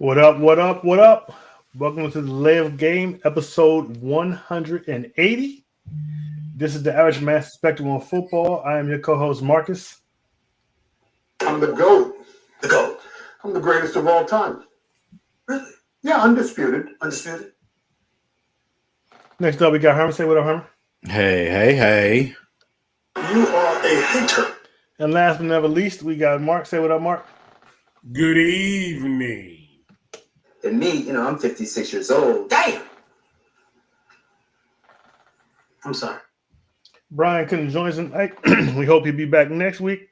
What up, what up, what up? Welcome to the Live Game, episode 180. This is the Average Man's Perspective on Football. I am your co-host, Marcus. I'm the GOAT. The GOAT. I'm the greatest of all time. Really? Yeah, undisputed. Undisputed? Next up, we got Herman. Say what up, Herman. Hey. You are a hater. And last but never least, we got Mark. Say what up, Mark. Good evening. And me, I'm 56 years old. Damn! I'm sorry. Brian couldn't join us tonight. We hope he'll be back next week.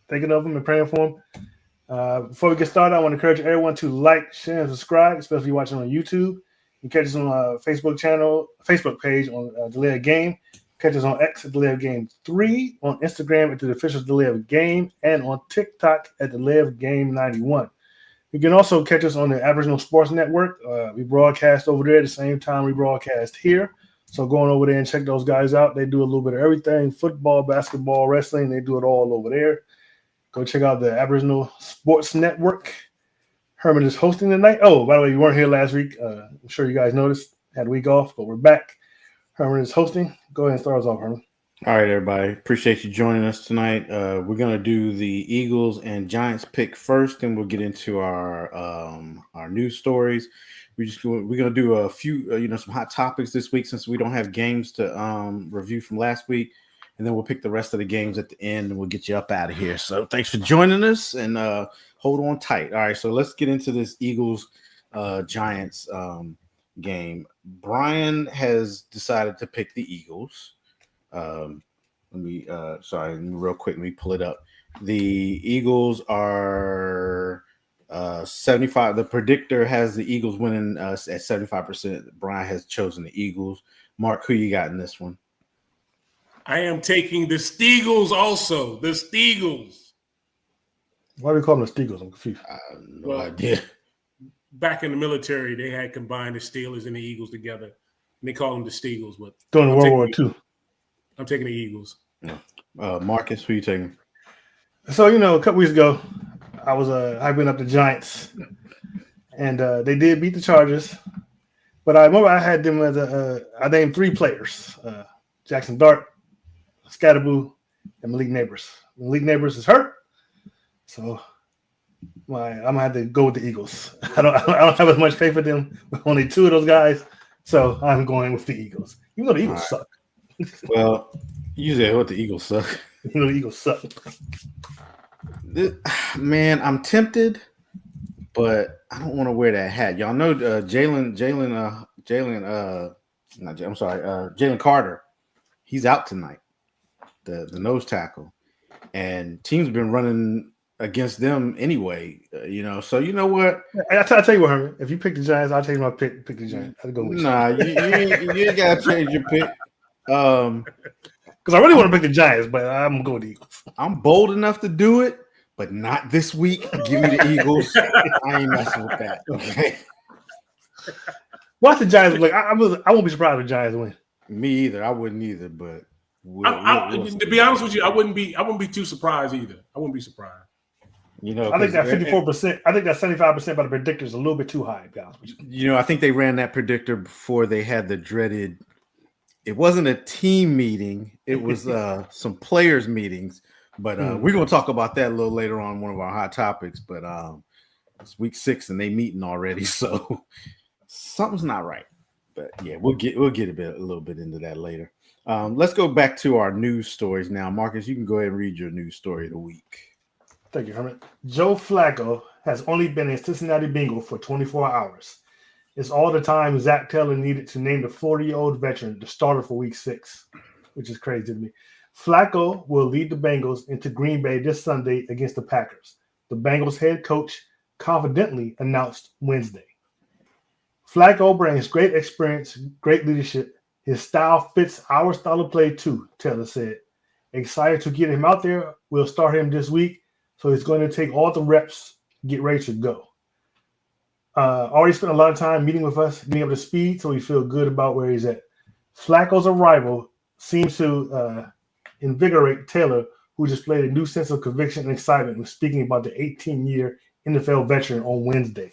Thinking of him and praying for him. Before we get started, I want to encourage everyone to like, share, and subscribe, especially if you're watching on YouTube. You catch us on our Facebook page on The Live Game. Catch us on X at The Live Game 3, on Instagram at The Official The Live Game, and on TikTok at The Live Game 91. You can also catch us on the Aboriginal Sports Network. We broadcast over there at the same time we broadcast here. So going over there and check those guys out. They do a little bit of everything, football, basketball, wrestling. They do it all over there. Go check out the Aboriginal Sports Network. Herman is hosting tonight. Oh, by the way, you weren't here last week. I'm sure you guys noticed. Had a week off, but we're back. Herman is hosting. Go ahead and start us off, Herman. All right, everybody. Appreciate you joining us tonight. We're gonna do the Eagles and Giants pick first, and we'll get into our news stories. We're gonna do a few, some hot topics this week since we don't have games to review from last week, and then we'll pick the rest of the games at the end, and we'll get you up out of here. So thanks for joining us, and hold on tight. All right, so let's get into this Eagles Giants game. Brian has decided to pick the Eagles. Let me real quick, let me pull it up. The Eagles are 75. The predictor has the Eagles winning at 75%. Brian has chosen the Eagles. Mark, who you got in this one? I am taking the Steagles also. The Steagles. Why do we call them the Steagles? I'm confused. I have no idea. Back in the military, they had combined the Steelers and the Eagles together, and they call them the Steagles. But During World War II. I'm taking the Eagles. Marcus, who you taking? So, a couple weeks ago, I was hyping up the Giants, and they did beat the Chargers. But I remember I had them as I named three players: Jackson Dart, Scatterboo, and Malik Neighbors. Malik Neighbors is hurt, so I'm gonna have to go with the Eagles. I don't have as much faith in them with only two of those guys, so I'm going with the Eagles. Even though the Eagles suck. Well, you said what the Eagles suck. The Eagles suck. Man, I'm tempted, but I don't want to wear that hat. Y'all know Jalen Carter. He's out tonight, the nose tackle, and teams have been running against them anyway. So you know what? I'll tell you what, Herman. If you pick the Giants, I'll take my pick. Pick the Giants. I'll go with you. Nah, you ain't gotta change your pick. Because I really want to pick the Giants, but I'm gonna go with the Eagles. I'm bold enough to do it, but not this week. Give me the Eagles. I ain't messing with that. Okay. Watch the Giants. Like I won't be surprised if the Giants win. Me either. I wouldn't either. But to be honest with you, I wouldn't be too surprised either. I wouldn't be surprised. I think that 54%. I think that 75% by the predictor is a little bit too high. To be honest with you. I think they ran that predictor before they had the dreaded. It wasn't a team meeting. It was some players meetings. But we're going to talk about that a little later on one of our hot topics. But it's week 6 and they meeting already, so something's not right. But yeah, we'll get a little bit into that later. Let's go back to our news stories now. Marcus, you can go ahead and read your news story of the week. Thank you, Herman. Joe Flacco has only been a Cincinnati Bengal for 24 hours. It's all the time Zach Taylor needed to name the 40-year-old veteran the starter for week 6, which is crazy to me. Flacco will lead the Bengals into Green Bay this Sunday against the Packers. The Bengals head coach confidently announced Wednesday. Flacco brings great experience, great leadership. His style fits our style of play too, Taylor said. Excited to get him out there. We'll start him this week, so he's going to take all the reps, get ready to go. Already spent a lot of time meeting with us, getting up to speed, so we feel good about where he's at. Flacco's arrival seems to invigorate Taylor, who displayed a new sense of conviction and excitement when speaking about the 18-year, NFL veteran on Wednesday.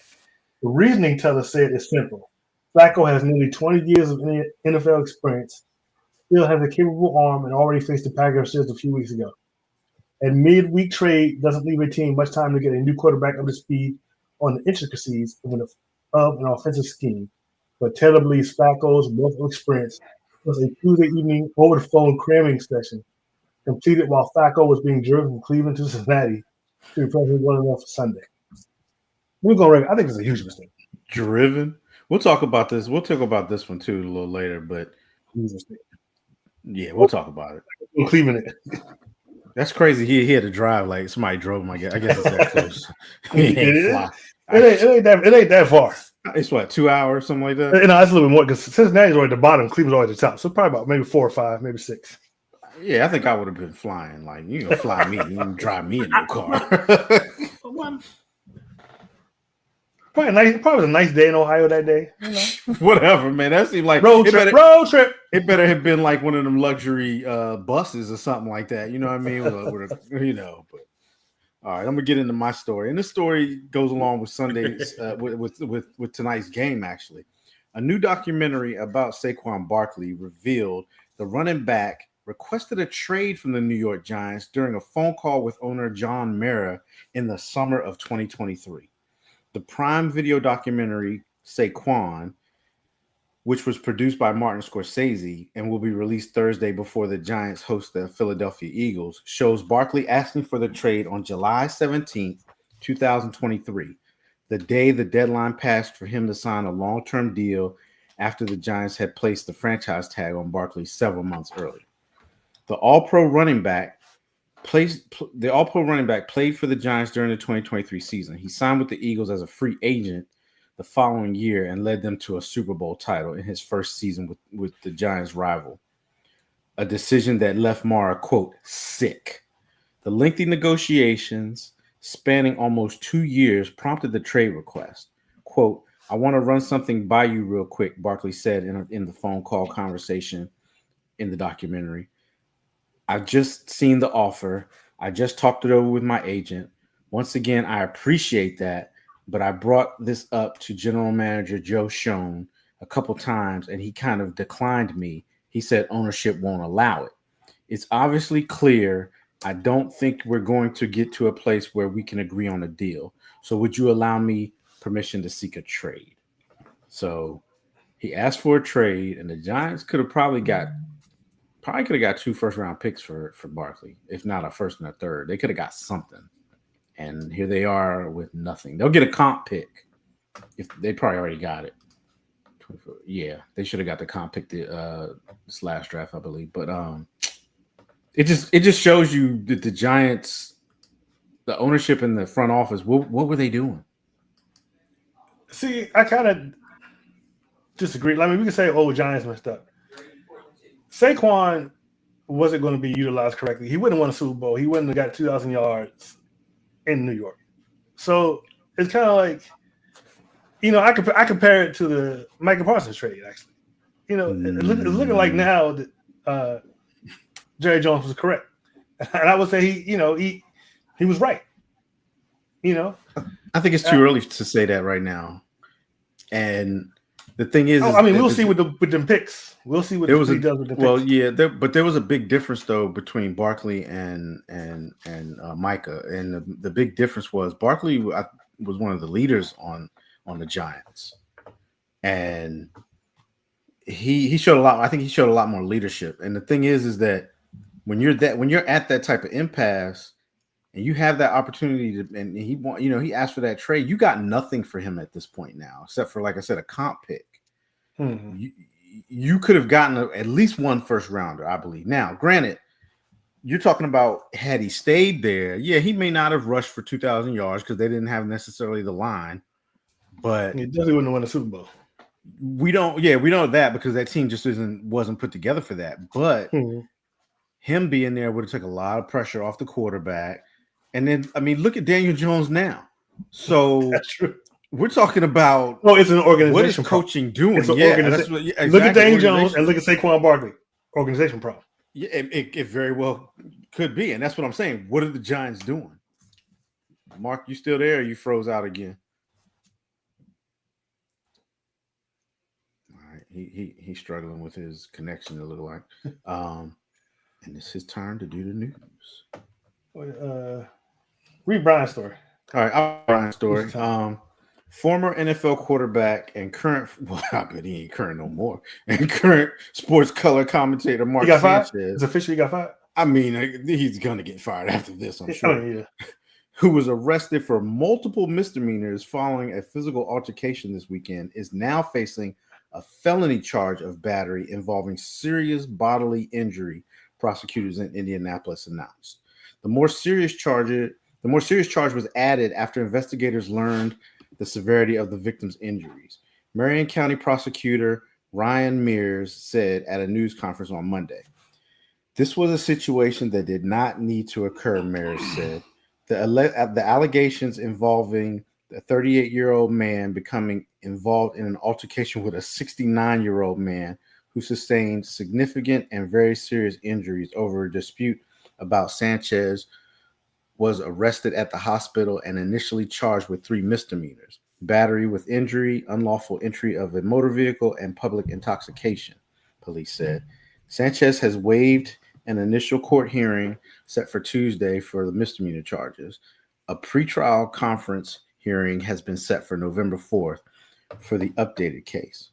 The reasoning, Teller said, is simple. Flacco has nearly 20 years of NFL experience, still has a capable arm, and already faced the Packers just a few weeks ago. A midweek trade doesn't leave a team much time to get a new quarterback up to speed on the intricacies of an offensive scheme. But Taylor believes Flacco's wealth of experience was a Tuesday evening over-the-phone cramming session completed while Flacco was being driven from Cleveland to Cincinnati to be present well enough for Sunday. I think it's a huge mistake. Driven. We'll talk about this. We'll talk about this one too a little later, but Huge mistake. yeah, we'll talk about it. Cleveland. That's crazy. He had to drive like somebody drove him. I guess it's that close. He ain't fly. It ain't that far. It's what, 2 hours, something like that. You know, that's a little bit more because Cincinnati's already at the bottom, Cleveland's already at the top. So probably about maybe 4 or 5, maybe 6. Yeah, I think I would have been flying. Like, you gonna fly me, you gonna drive me in no car. Probably was a nice day in Ohio that day. You know? Whatever, man. That seemed like road trip. It better have been like one of them luxury buses or something like that. You know what I mean? You know, but all right, I'm gonna get into my story, and this story goes along with Sunday's with tonight's game. Actually, a new documentary about Saquon Barkley revealed the running back requested a trade from the New York Giants during a phone call with owner John Mara in the summer of 2023. The Prime Video documentary Saquon, which was produced by Martin Scorsese and will be released Thursday before the Giants host the Philadelphia Eagles, shows Barkley asking for the trade on July 17th, 2023, the day the deadline passed for him to sign a long-term deal after the Giants had placed the franchise tag on Barkley several months earlier. The All-Pro running back played for the Giants during the 2023 season. He signed with the Eagles as a free agent the following year and led them to a Super Bowl title in his first season with the Giants' rival, a decision that left Mara, quote, sick. The lengthy negotiations spanning almost 2 years prompted the trade request. Quote, I want to run something by you real quick, Barkley said in the phone call conversation in the documentary. I've just seen the offer. I just talked it over with my agent. Once again, I appreciate that, but I brought this up to General Manager Joe Schoen a couple times, and he kind of declined me. He said ownership won't allow it. It's obviously clear I don't think we're going to get to a place where we can agree on a deal. So would you allow me permission to seek a trade? So he asked for a trade, and the Giants could have probably got 2 first-round picks for Barkley, if not a first and a third. They could have got something. And here they are with nothing. They'll get a comp pick. If they probably already got it. Yeah, they should have got the comp pick this last draft, I believe. But it just shows you that the Giants, the ownership in the front office, what were they doing? See, I kind of disagree. I mean, we can say, Giants messed up. Saquon wasn't going to be utilized correctly. He wouldn't have won a Super Bowl. He wouldn't have got 2,000 yards in New York. So it's kind of like, you know, I compare it to the Micah Parsons trade, actually. You know, it's looking like now that Jerry Jones was correct. And I would say he was right. You know? I think it's too early to say that right now. And the thing is, we'll see with the picks. We'll see what he does with the picks. Well, yeah, but there was a big difference though between Barkley and Micah, and the big difference was Barkley was one of the leaders on the Giants, and he showed a lot. I think he showed a lot more leadership. And the thing is that when you're at that type of impasse, and you have that opportunity and he asked for that trade, you got nothing for him at this point now, except for, like I said, a comp pick. Mm-hmm. You could have gotten at least one first rounder, I believe. Now, granted, you're talking about had he stayed there, yeah, he may not have rushed for 2,000 yards because they didn't have necessarily the line, but he definitely wouldn't have won a Super Bowl. We know that because that team just wasn't put together for that. But him being there would have took a lot of pressure off the quarterback. And then, I mean, look at Daniel Jones now. So that's true. We're talking about it's an organization. What is coaching doing? Exactly. Look at Daniel Jones and look at Saquon Barkley. Organization problem. Yeah, it very well could be, and that's what I'm saying. What are the Giants doing? Mark, you still there? Or you froze out again? All right, he's struggling with his connection a little like. And it's his turn to do the news. Read Brian's story. All right, Brian's story. Former NFL quarterback and current, well, I bet he ain't current no more, and current sports color commentator Mark Sanchez. It's officially got fired. I mean, he's gonna get fired after this, I'm sure. Oh, yeah. Who was arrested for multiple misdemeanors following a physical altercation this weekend, is now facing a felony charge of battery involving serious bodily injury, prosecutors in Indianapolis announced. The more serious charge was added after investigators learned the severity of the victim's injuries. Marion County prosecutor Ryan Mears said at a news conference on Monday. This was a situation that did not need to occur, Mears said. The allegations involving the 38-year-old man becoming involved in an altercation with a 69-year-old man who sustained significant and very serious injuries over a dispute about Sanchez was arrested at the hospital and initially charged with 3 misdemeanors: battery with injury, unlawful entry of a motor vehicle, and public intoxication, police said. Sanchez has waived an initial court hearing set for Tuesday for the misdemeanor charges. A pretrial conference hearing has been set for November 4th for the updated case.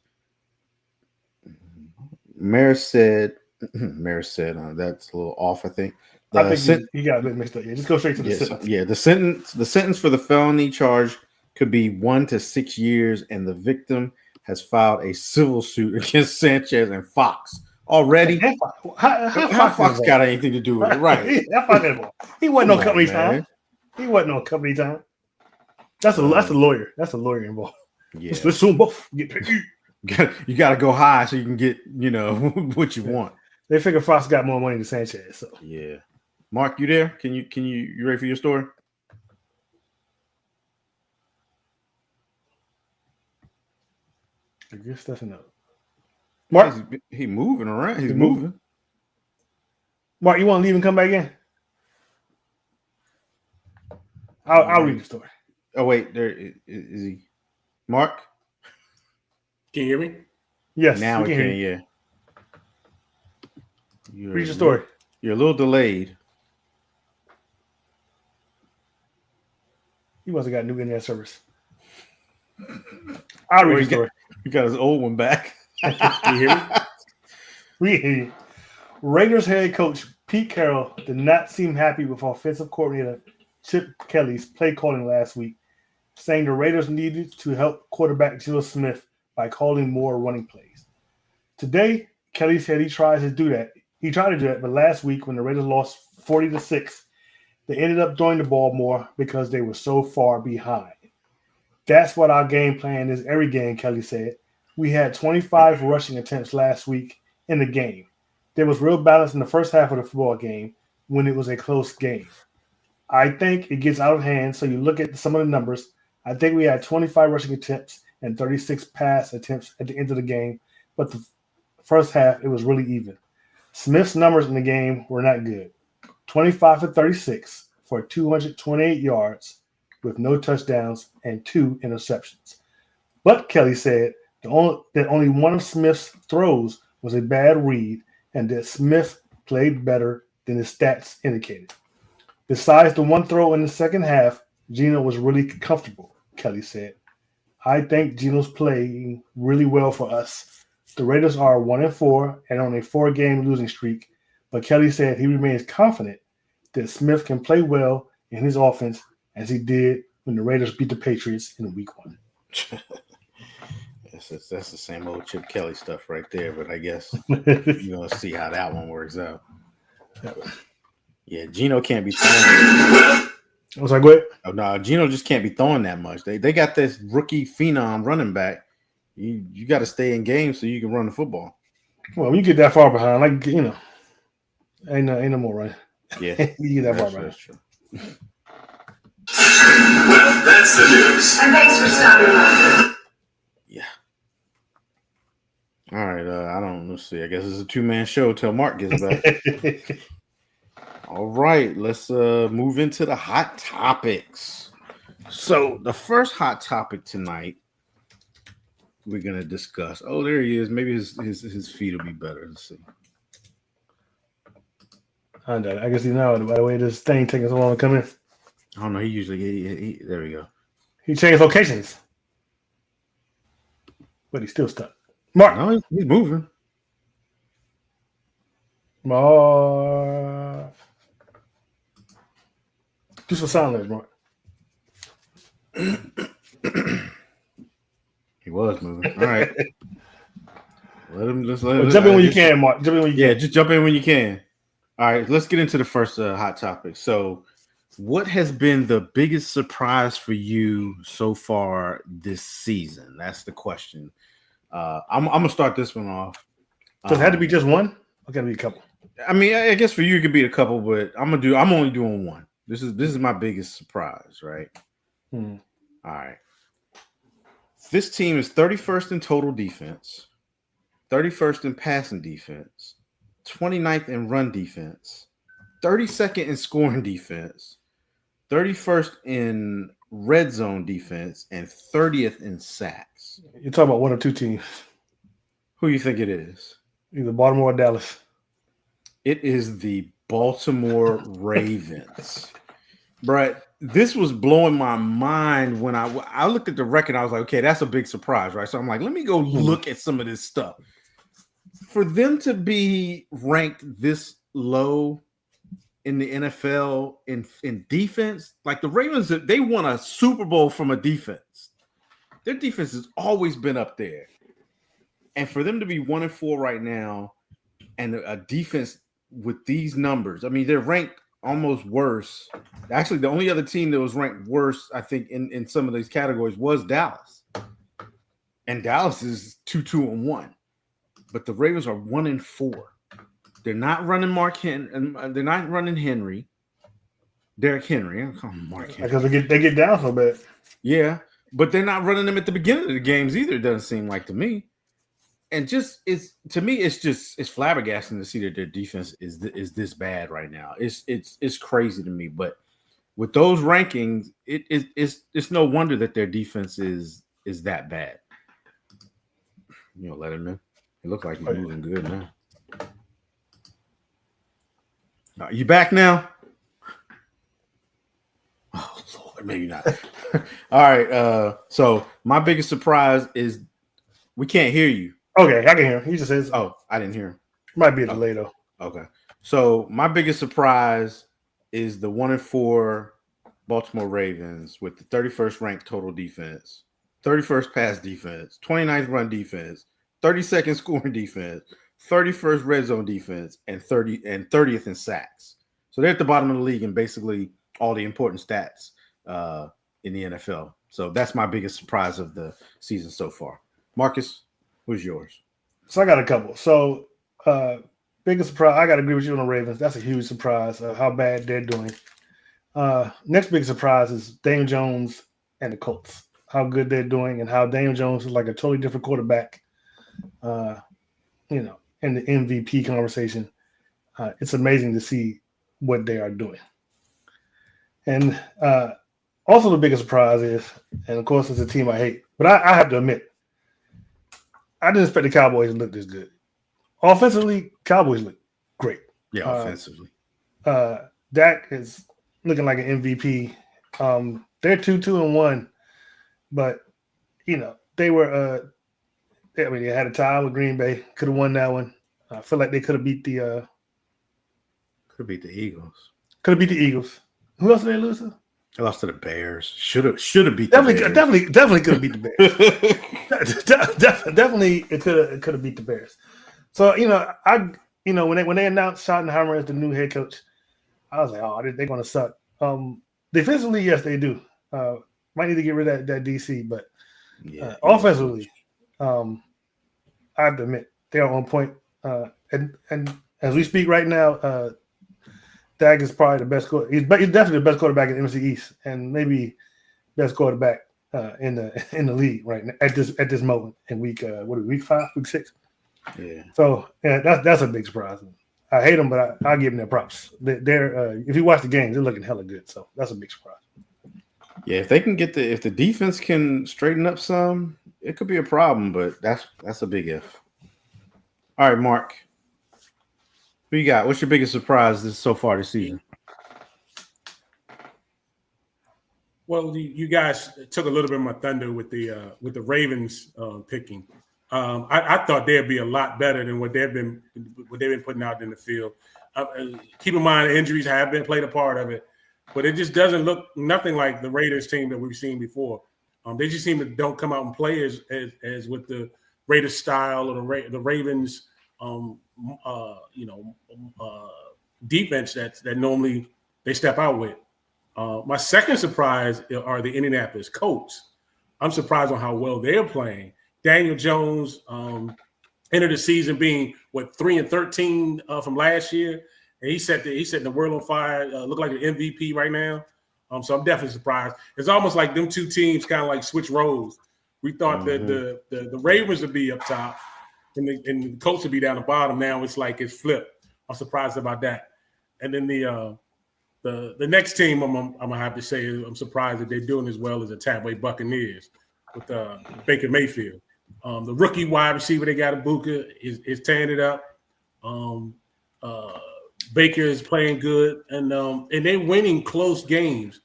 Mayor said, that's a little off, I think. I think you got a bit mixed up. Yeah, just go straight to the sentence. Yeah, the sentence for the felony charge could be 1 to 6 years, and the victim has filed a civil suit against Sanchez and Fox already. How Fox got anything to do with it? Right. He wasn't on company time. He wasn't on company time. That's a lawyer. That's a lawyer involved. Yeah. Let's assume both get paid. You got to go high so you can get, what you want. They figure Fox got more money than Sanchez. So yeah. Mark, you there? You ready for your story? I guess that's enough. Mark, he's moving around. He's moving. Mark, you want to leave and come back in? I'll read the story. Oh wait, there is he. Mark, can you hear me? Yes, now we can. Yeah. Read your story. You're a little delayed. He must have got a new internet service. I'll read the story. You got his old one back. Can you hear me? We hear you. Raiders head coach Pete Carroll did not seem happy with offensive coordinator Chip Kelly's play calling last week, saying the Raiders needed to help quarterback Geno Smith by calling more running plays. Today, Kelly said he tried to do that, but last week when the Raiders lost 40-6, they ended up throwing the ball more because they were so far behind. That's what our game plan is every game, Kelly said. We had 25 rushing attempts last week in the game. There was real balance in the first half of the football game when it was a close game. I think it gets out of hand, so you look at some of the numbers. I think we had 25 rushing attempts and 36 pass attempts at the end of the game, but the first half, it was really even. Smith's numbers in the game were not good. 25 for 36 for 228 yards with no touchdowns and 2 interceptions. But Kelly said that only one of Smith's throws was a bad read and that Smith played better than his stats indicated. Besides the one throw in the second half, Geno was really comfortable, Kelly said. I think Geno's playing really well for us. The Raiders are 1-4 and on a 4-game losing streak, but Kelly said he remains confident that Smith can play well in his offense as he did when the Raiders beat the Patriots in Week 1. That's the same old Chip Kelly stuff right there, but I guess you're going to see how that one works out. Yeah, Geno can't be throwing. Was I good? Oh, no, Geno just can't be throwing that much. They got this rookie phenom running back. You got to stay in games so you can run the football. Well, when you get that far behind, ain't no more running. Yeah, you get that far behind. That's true. That's the news. And thanks for stopping by. Yeah. All right. I don't. Let's see. I guess it's a 2-man show till Mark gets back. All right. Let's move into the hot topics. So the first hot topic tonight we're gonna discuss. Oh, there he is. Maybe his feet will be better. Let's see. I guess you know by the way this thing taking so long to come in. I don't know. He usually he there we go. He changed locations, but he's still stuck. Mark, No, he's moving. Mark, do some sound lyrics, Mark. He was moving. All right. Let him. Jump in when you can, Mark. Jump in when you Yeah, can. just jump in when you can. All right, let's get into the first hot topic. So, what has been the biggest surprise for you so far this season? That's the question. I'm gonna start this one off. Does it have to be just one? Or can it be a couple? I mean, I guess for you it could be a couple, but I'm only doing one. This is my biggest surprise, right? All right. This team is 31st in total defense, 31st in passing defense, 29th in run defense, 32nd in scoring defense, 31st in red zone defense, and 30th in sacks. You're talking about one or two teams, Who you think it is? either Baltimore or Dallas. It is the Baltimore Ravens. Brett, this was blowing my mind when I looked at the record. I was like, okay, that's a big surprise, right? So I'm like, let me go look at some of this stuff. For them to be ranked this low in the NFL in defense, like the Ravens, they won a Super Bowl from a defense. Their defense has always been up there. And for them to be 1-4 right now and a defense with these numbers, I mean, they're ranked almost worse. Actually, the only other team that was ranked worse, I think, in some of these categories was Dallas. And Dallas is 2-1. But the Ravens are 1-4. They're not running they're not running Henry. Derrick Henry. I'm calling him Mark Henry. Because they get down so bad. Yeah, but they're not running them at the beginning of the games either, it doesn't seem like to me. And just it's flabbergasting to see that their defense is this bad right now. It's crazy to me. But with those rankings, it's no wonder that their defense is that bad. You know, let him in. It looks like he's moving good now. You back now? Oh Lord, maybe not. All right. So my biggest surprise is we can't hear you. Okay, I can hear him. He just says, Oh, I didn't hear him. Might be a delay, though. Okay. So my biggest surprise is the 1-4 Baltimore Ravens with the 31st ranked total defense, 31st pass defense, 29th run defense, 32nd scoring defense, 31st red zone defense, and 30th in sacks. So they're at the bottom of the league in basically all the important stats in the NFL. So that's my biggest surprise of the season so far. Marcus, who's yours? So I got a couple. So biggest surprise, I got to agree with you on the Ravens. That's a huge surprise of how bad they're doing. Next big surprise is Daniel Jones and the Colts, how good they're doing and how Daniel Jones is like a totally different quarterback, in the MVP conversation. It's amazing to see what they are doing. And also the biggest surprise is, and of course it's a team I hate, but I have to admit, I didn't expect the Cowboys to look this good. Offensively, Cowboys look great. Yeah, offensively. Dak is looking like an MVP. They're 2-1, but they were. They had a tie with Green Bay. Could have won that one. I feel like they could have beat the. Could beat the Eagles. Could have beat the Eagles. Who else did they lose to? I lost to the Bears. Should have beat the Bears. Definitely could have beat the Bears. Definitely it could have beat the Bears. So when they announced Schottenheimer as the new head coach, I was like, oh, they're going to suck. Defensively, yes, they do. Might need to get rid of that DC, but offensively, I have to admit they are on point. And as we speak right now, Dak is probably the best quarterback. He's definitely the best quarterback in the NFC East, and maybe best quarterback in the league right now at this moment in week 5, week 6. Yeah. So that's a big surprise. I hate them, but I'll give them their props. They're if you watch the games, they're looking hella good. So that's a big surprise. Yeah, if they can if the defense can straighten up some, it could be a problem, but that's a big if. All right, Mark. Who you got? What's your biggest surprise so far this season? Well, you guys took a little bit of my thunder with the Ravens picking. I thought they'd be a lot better than what they've been putting out in the field. Keep in mind, injuries have played a part of it, but it just doesn't look nothing like the Raiders team that we've seen before. They just seem to don't come out and play as with the Raiders style or the Ravens, defense that normally they step out with. My second surprise are the Indianapolis Colts. I'm surprised on how well they're playing. Daniel Jones entered the season being 3-13 from last year, and he's setting the world on fire. Look like an MVP right now. So I'm definitely surprised. It's almost like them two teams kind of like switch roles. We thought that the Ravens would be up top and the Colts would be down the bottom. Now it's like it's flipped. I'm surprised about that. And then the next team I'm gonna have to say is I'm surprised that they're doing as well as the Tampa Bay Buccaneers with Baker Mayfield. The rookie wide receiver they got, Ibuka, is tearing it up. Baker is playing good, and they're winning close games.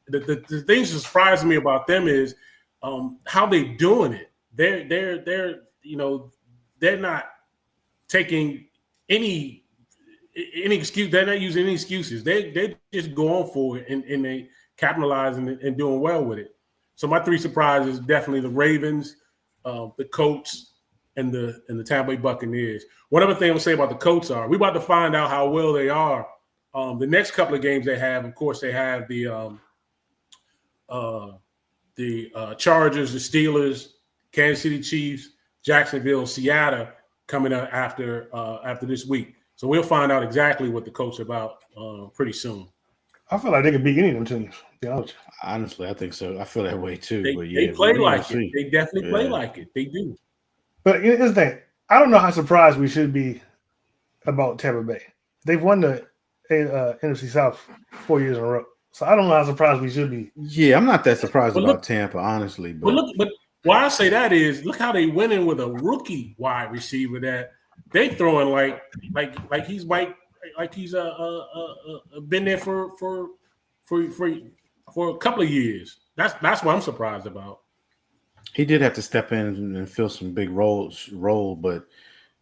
The things that surprised me about them is how they're doing it. They're not taking any excuse. They're not using any excuses. They just go on for it and they capitalize and doing well with it. So my three surprises definitely the Ravens, the Colts, and the Tampa Bay Buccaneers. One other thing I'm gonna say about the Colts are we're about to find out how well they are. The next couple of games they have, of course, they have the Chargers, the Steelers, Kansas City Chiefs, Jacksonville, Seattle coming up after this week. So we'll find out exactly what the Colts are about pretty soon. I feel like they could beat any of them teams. To be honest. Honestly, I think so. I feel that way too. They but play like it. They definitely play like it. They do. But here's the thing. I don't know how surprised we should be about Tampa Bay. They've won the NFC South 4 years in a row. So I don't know how surprised we should be. Yeah, I'm not that surprised about Tampa, honestly. But why I say that is look how they winning with a rookie wide receiver that they throwing like he's been there for a couple of years. That's what I'm surprised about. He did have to step in and fill some big role,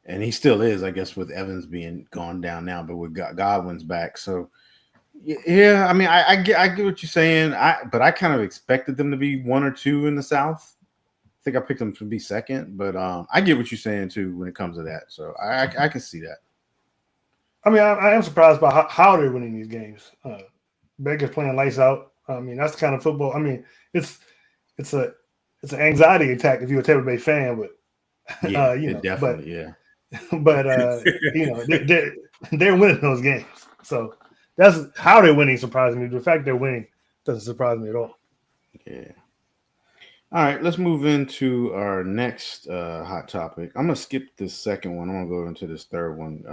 and he still is, I guess, with Evans being gone down now, but with Godwin's back. So, yeah, I mean, I get what you're saying. But I kind of expected them to be 1 or 2 in the South. I think I picked them to be second, but I get what you're saying too when it comes to that. So I can see that. I mean, I am surprised by how they're winning these games. Baker's playing lights out. I mean, that's the kind of football. I mean, it's an anxiety attack if you're a Tampa Bay fan, but definitely, yeah. But they're winning those games. So that's how they're winning. Surprised me. The fact they're winning doesn't surprise me at all. Yeah. All right, let's move into our next hot topic. I'm gonna skip this second one. I'm gonna go into this third one.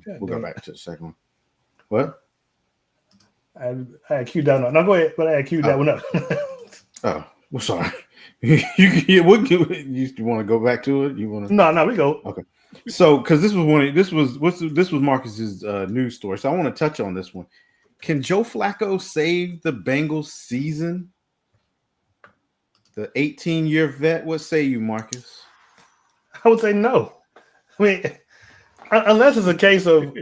We'll go back to the second one. What? I had queued that one up. No, go ahead, but I had queued that one up. Oh, well, sorry. you want to go back to it? You want to? No, we go. Okay. So, because this was Marcus's news story, so I want to touch on this one. Can Joe Flacco save the Bengals season? The 18-year vet. What say you, Marcus? I would say no. I mean, unless it's a case of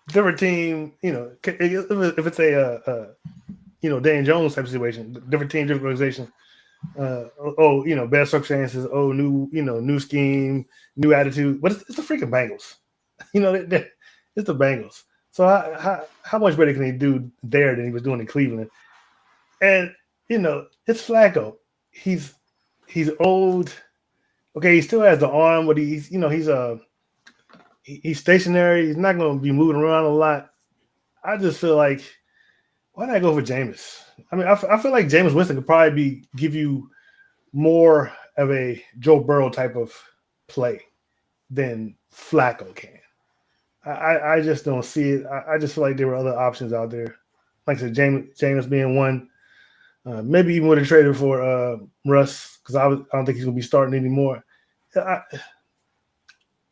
different team. If it's a Dan Jones type situation, different team, different organization. Bad circumstances. New scheme, new attitude. But it's the freaking Bengals. It's the Bengals. So how much better can he do there than he was doing in Cleveland? And it's Flacco. He's old. Okay, he still has the arm, but he's stationary. He's not going to be moving around a lot. I just feel like, why not go for Jameis? I mean, I feel like Jameis Winston could probably give you more of a Joe Burrow type of play than Flacco can. I just don't see it. I just feel like there were other options out there. Like I said, Jameis being one. Maybe even would have traded for Russ because I don't think he's gonna be starting anymore. I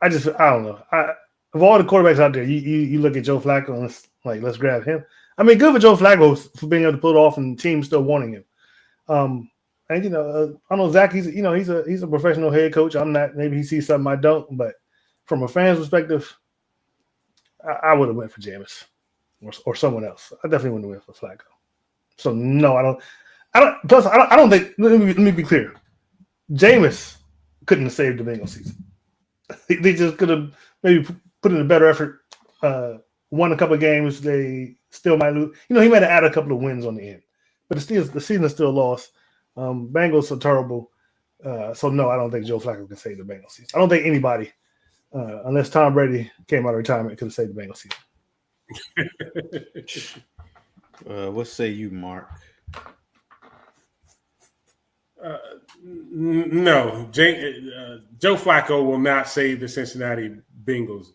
don't know. Of all the quarterbacks out there, you look at Joe Flacco and it's like, let's grab him. I mean, good for Joe Flacco for being able to pull it off and the team still wanting him. And I know Zach. He's a professional head coach. I'm not. Maybe he sees something I don't. But from a fan's perspective, I would have went for Jameis or someone else. I definitely wouldn't have went for Flacco. So no, I don't. Plus, I don't think. Let me be clear. Jameis couldn't have saved the Bengals season. They just could have maybe put in a better effort. Won a couple of games. They still might lose. He might have added a couple of wins on the end, but the season is still lost. Bengals are terrible. So no, I don't think Joe Flacco can save the Bengals season. I don't think anybody, unless Tom Brady came out of retirement, could have saved the Bengals season. What say you, Mark? No, Joe Flacco will not save the Cincinnati Bengals.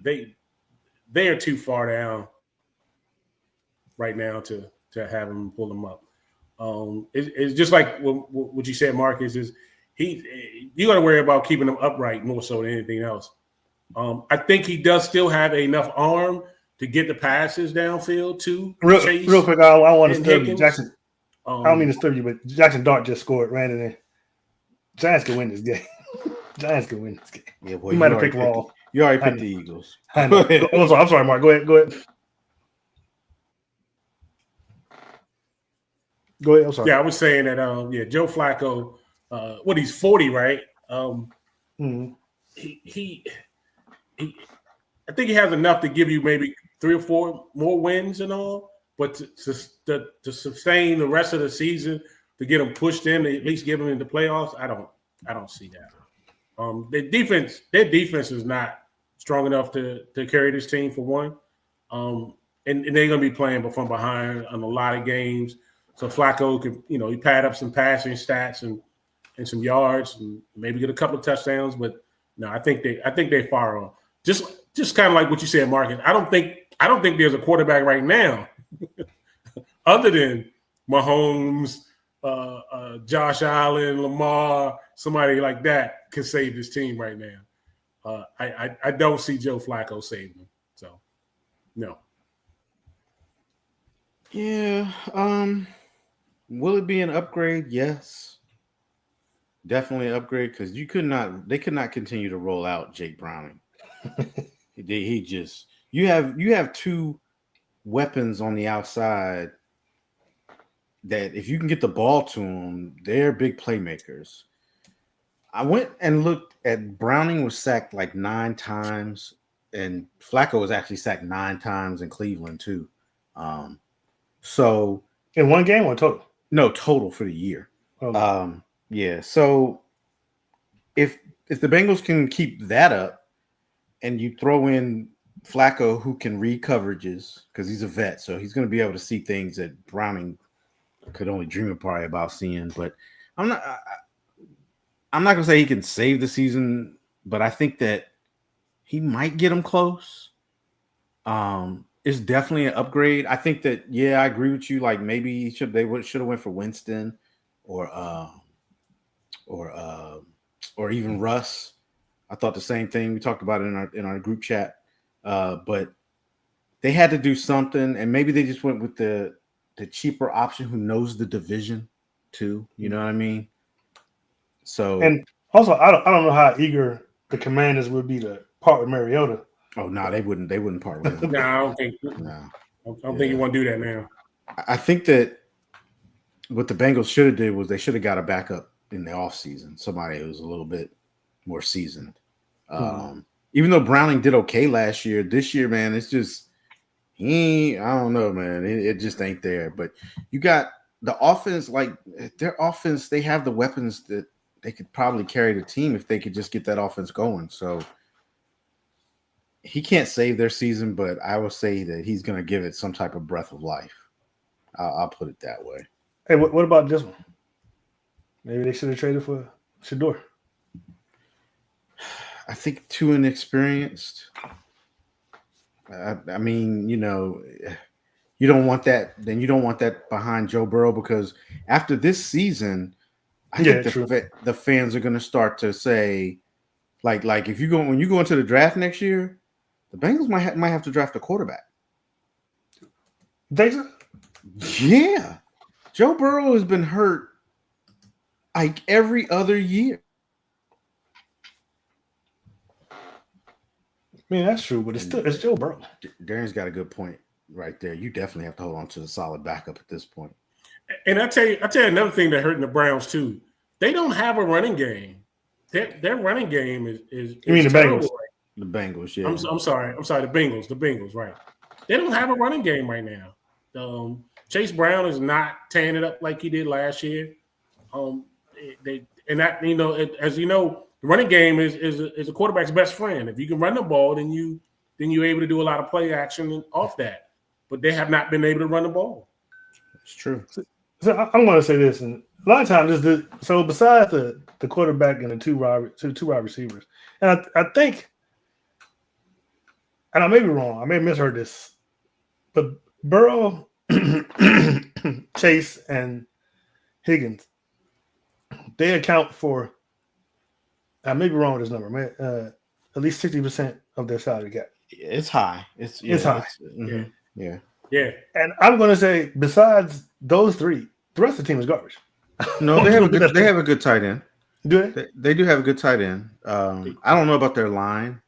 They are too far down right now to have him pull them up. It's just like what you said, Mark. You got to worry about keeping him upright more so than anything else. I think he does still have enough arm to get the passes downfield to Chase. Real quick, I want to disturb you, Higgins. Jackson. I don't mean to disturb you, but Jackson Dart just scored, ran it in. Giants can win this game. Giants can win this game. Yeah, boy, you might have picked wrong. You already picked the Eagles. I know. I'm sorry, Mark. Go ahead. Go ahead. I'm sorry. Yeah, I was saying that. Joe Flacco. He's 40, right? He I think he has enough to give you maybe 3 or 4 more wins and all, but to sustain the rest of the season, to get them pushed in, to at least give them in the playoffs, I don't see that. Their defense is not strong enough to carry this team for one, and they're going to be playing from behind on a lot of games. So Flacco could, he pad up some passing stats and some yards and maybe get a couple of touchdowns, but no, I think they far on. Just kind of like what you said, Marcus. I don't think there's a quarterback right now other than Mahomes, Josh Allen, Lamar, somebody like that can save this team right now. I don't see Joe Flacco saving them. So, no. Yeah. Will it be an upgrade? Yes. Definitely an upgrade because they could not continue to roll out Jake Browning. You have 2 weapons on the outside that if you can get the ball to them, they're big playmakers. I went and looked at Browning was sacked like 9 times, and Flacco was actually sacked 9 times in Cleveland too. So in one game or total? No, total for the year. Oh. Yeah. So if the Bengals can keep that up, and you throw in Flacco who can read coverages because he's a vet, so he's going to be able to see things that Browning could only dream probably about seeing. But I'm not going to say he can save the season, but I think that he might get him close. It's definitely an upgrade. I think that I agree with you. Like maybe should have went for Winston or even Russ. I thought the same thing. We talked about it in our group chat, but they had to do something, and maybe they just went with the cheaper option who knows the division too. You know what I mean? So, and also, I don't know how eager the Commanders would be to part with Mariota. Oh no, they wouldn't part with him. No, I don't think. No, I don't think you want to do that now. I think that what the Bengals should have did was they should have got a backup in the offseason, somebody who was a little bit more seasoned. Even though Browning did okay last year, this year, man, it's just I don't know, man. It just ain't there. But you got the offense, like their offense, they have the weapons that they could probably carry the team if they could just get that offense going. So he can't save their season, but I will say that he's going to give it some type of breath of life. I'll put it that way. Hey, what about this one? Maybe they should have traded for Shador. I think too inexperienced. I mean, you You don't want that. Then you don't want that behind Joe Burrow, because after this season, I Yeah, think true. the fans are going to start to say, like if you go when you go into the draft next year, the Bengals might have to draft a quarterback. They Yeah, Joe Burrow has been hurt like every other year. I mean, that's true, but it's Joe Burrow. Darren's got a good point right there. You definitely have to hold on to the solid backup at this point. And I tell you another thing that hurting the Browns too. They don't have a running game. Their running game is You mean the terrible. Bengals? The Bengals, yeah. I'm sorry, the Bengals, right? They don't have a running game right now. Chase Brown is not tearing it up like he did last year. As you know, the running game is a quarterback's best friend. If you can run the ball, then you're able to do a lot of play action off that. But they have not been able to run the ball. It's true. So I'm going to say this, and a lot of times so besides the quarterback and the two wide receivers, and I think, and I may be wrong, I may have misheard this, but Burrow, Chase, and Higgins, they account for, I may be wrong with this number, at least 60% of their salary cap. It's high. It's high. Yeah. And I'm going to say, besides those three, the rest of the team is garbage. No, they have a good tight end. Do they? They do have a good tight end. I don't know about their line.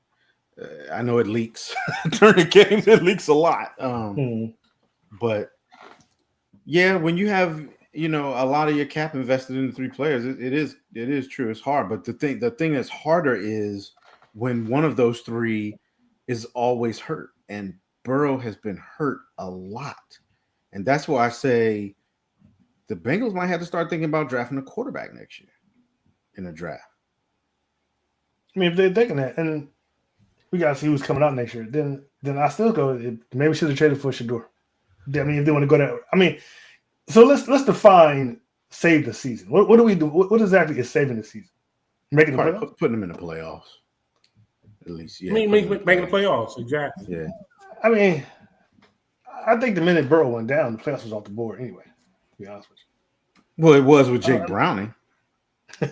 I know it leaks during the games. It leaks a lot. But yeah, when you have a lot of your cap invested in the three players, it is true. It's hard. But the thing that's harder is when one of those three is always hurt, and Burrow has been hurt a lot, and that's why I say the Bengals might have to start thinking about drafting a quarterback next year in a draft. I mean, if they're thinking that, and we got to see who's coming out next year, then I still go, maybe we should have traded for Shador. I mean, if they want to go that, I mean, so let's define save the season. What do we do? What exactly is saving the season? Making the playoffs? Putting them in the playoffs, at least. Yeah, Making the playoffs, exactly. Yeah. I mean, I think the minute Burrow went down, the playoffs was off the board anyway. To be honest with you. Well, it was with Jake Browning. I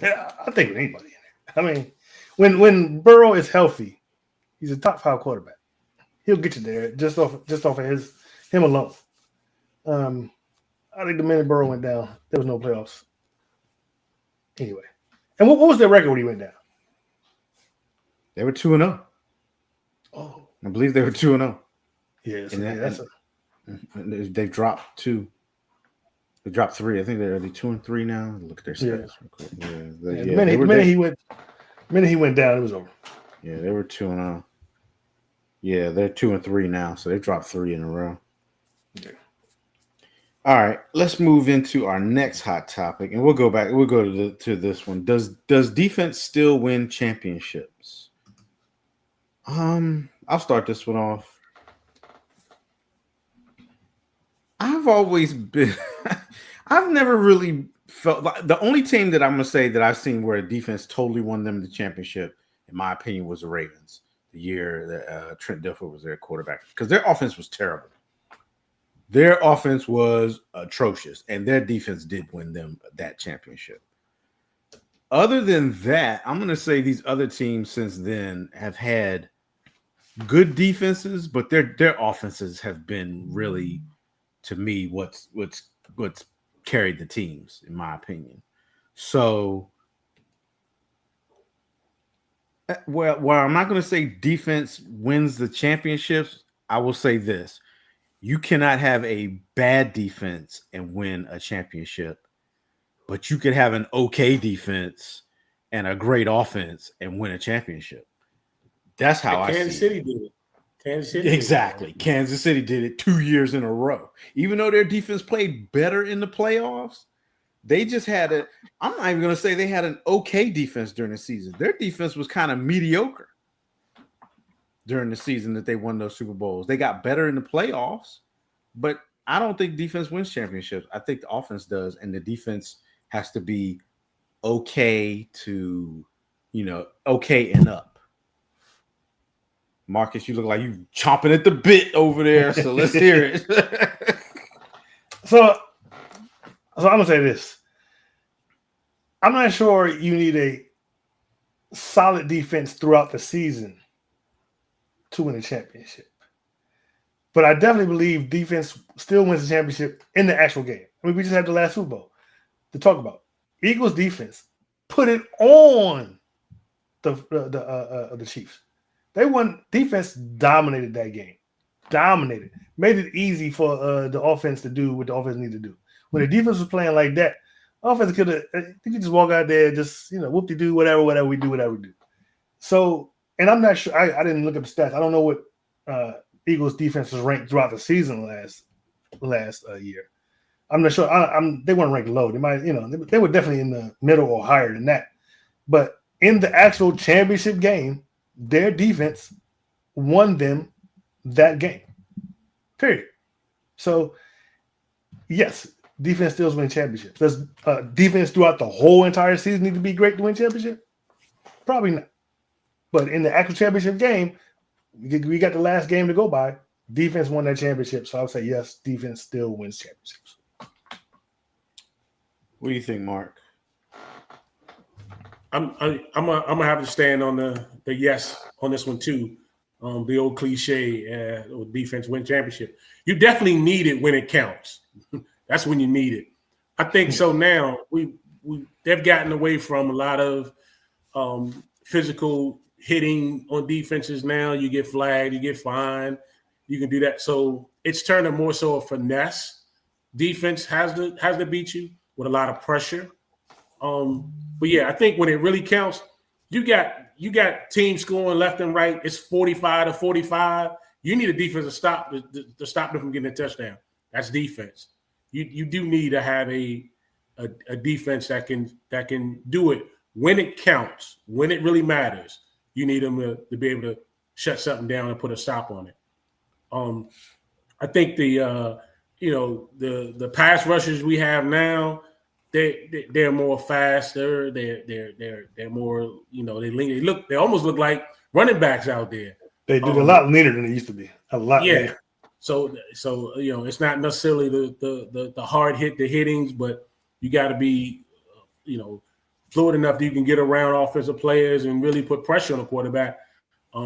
think with anybody in there. I mean, when Burrow is healthy, he's a top 5 quarterback. He'll get you there just off of him alone. I think the minute Burrow went down, there was no playoffs. Anyway, and what was their record when he went down? They were 2-0. Oh, I believe they were 2-0. Yeah, They've dropped 2. They dropped 3. I think they're already 2-3 now. Look at their stats real quick. The minute he went down, it was over. Yeah, they were 2-0. Yeah, they're 2-3 now, so they dropped 3 in a row. Okay. All right, let's move into our next hot topic, and we'll go back. We'll go to this one. Does defense still win championships? I'll start this one off. I've always been. I've never really felt like the only team that I'm gonna say that I've seen where a defense totally won them the championship, in my opinion, was the Ravens. The year that Trent Dilfer was their quarterback, because their offense was terrible. Their offense was atrocious, and their defense did win them that championship. Other than that, I'm going to say these other teams since then have had good defenses, but their offenses have been really, to me, what's carried the teams, in my opinion. So, well, I'm not going to say defense wins the championships. I will say this. You cannot have a bad defense and win a championship, but you could have an okay defense and a great offense and win a championship. That's how I see it. Kansas City did it. Kansas City Exactly. Kansas City did it 2 years in a row. Even though their defense played better in the playoffs, they just had I'm not even going to say they had an okay defense during the season. Their defense was kind of mediocre during the season that they won those Super Bowls. They got better in the playoffs, but I don't think defense wins championships. I think the offense does, and the defense has to be okay to, okay and up. Marcus, you look like you chomping at the bit over there. So let's hear it. So I'm gonna say this. I'm not sure you need a solid defense throughout the season to win a championship. But I definitely believe defense still wins the championship in the actual game. I mean, we just had the last Super Bowl to talk about. Eagles defense put it on the Chiefs. They won. Defense dominated that game. Dominated. Made it easy for the offense to do what the offense needed to do. When the defense was playing like that, offense could have. You could just walk out there, just whoop-de-doo, whatever we do. So, and I'm not sure. I didn't look up the stats. I don't know what Eagles defense was ranked throughout the season last year. I'm not sure. They weren't ranked low. They might, they were definitely in the middle or higher than that. But in the actual championship game, their defense won them that game. Period. So, yes, defense still wins championships. Does defense throughout the whole entire season need to be great to win championship? Probably not. But in the actual championship game, we got the last game to go by. Defense won that championship. So I would say, yes, defense still wins championships. What do you think, Mark? I'm gonna have to stand on the yes on this one too. The old cliche, defense win championship. You definitely need it when it counts. That's when you need it. I think so. Now they've gotten away from a lot of physical hitting on defenses. Now you get flagged, you get fined, you can do that. So it's turning more so a finesse. Defense has to beat you with a lot of pressure. But yeah, I think when it really counts, you got teams scoring left and right. It's 45-45. You need a defense to stop them from getting a touchdown. That's defense. You do need to have a defense that can do it when it counts, when it really matters. You need them to be able to shut something down and put a stop on it. I think the pass rushers we have now, they're more faster. They're more, they lean. They almost look like running backs out there. They did a lot leaner than they used to be. A lot. Yeah. Leaner. So it's not necessarily the hard hit, the hittings, but you got to be, fluid enough that you can get around offensive players and really put pressure on the quarterback.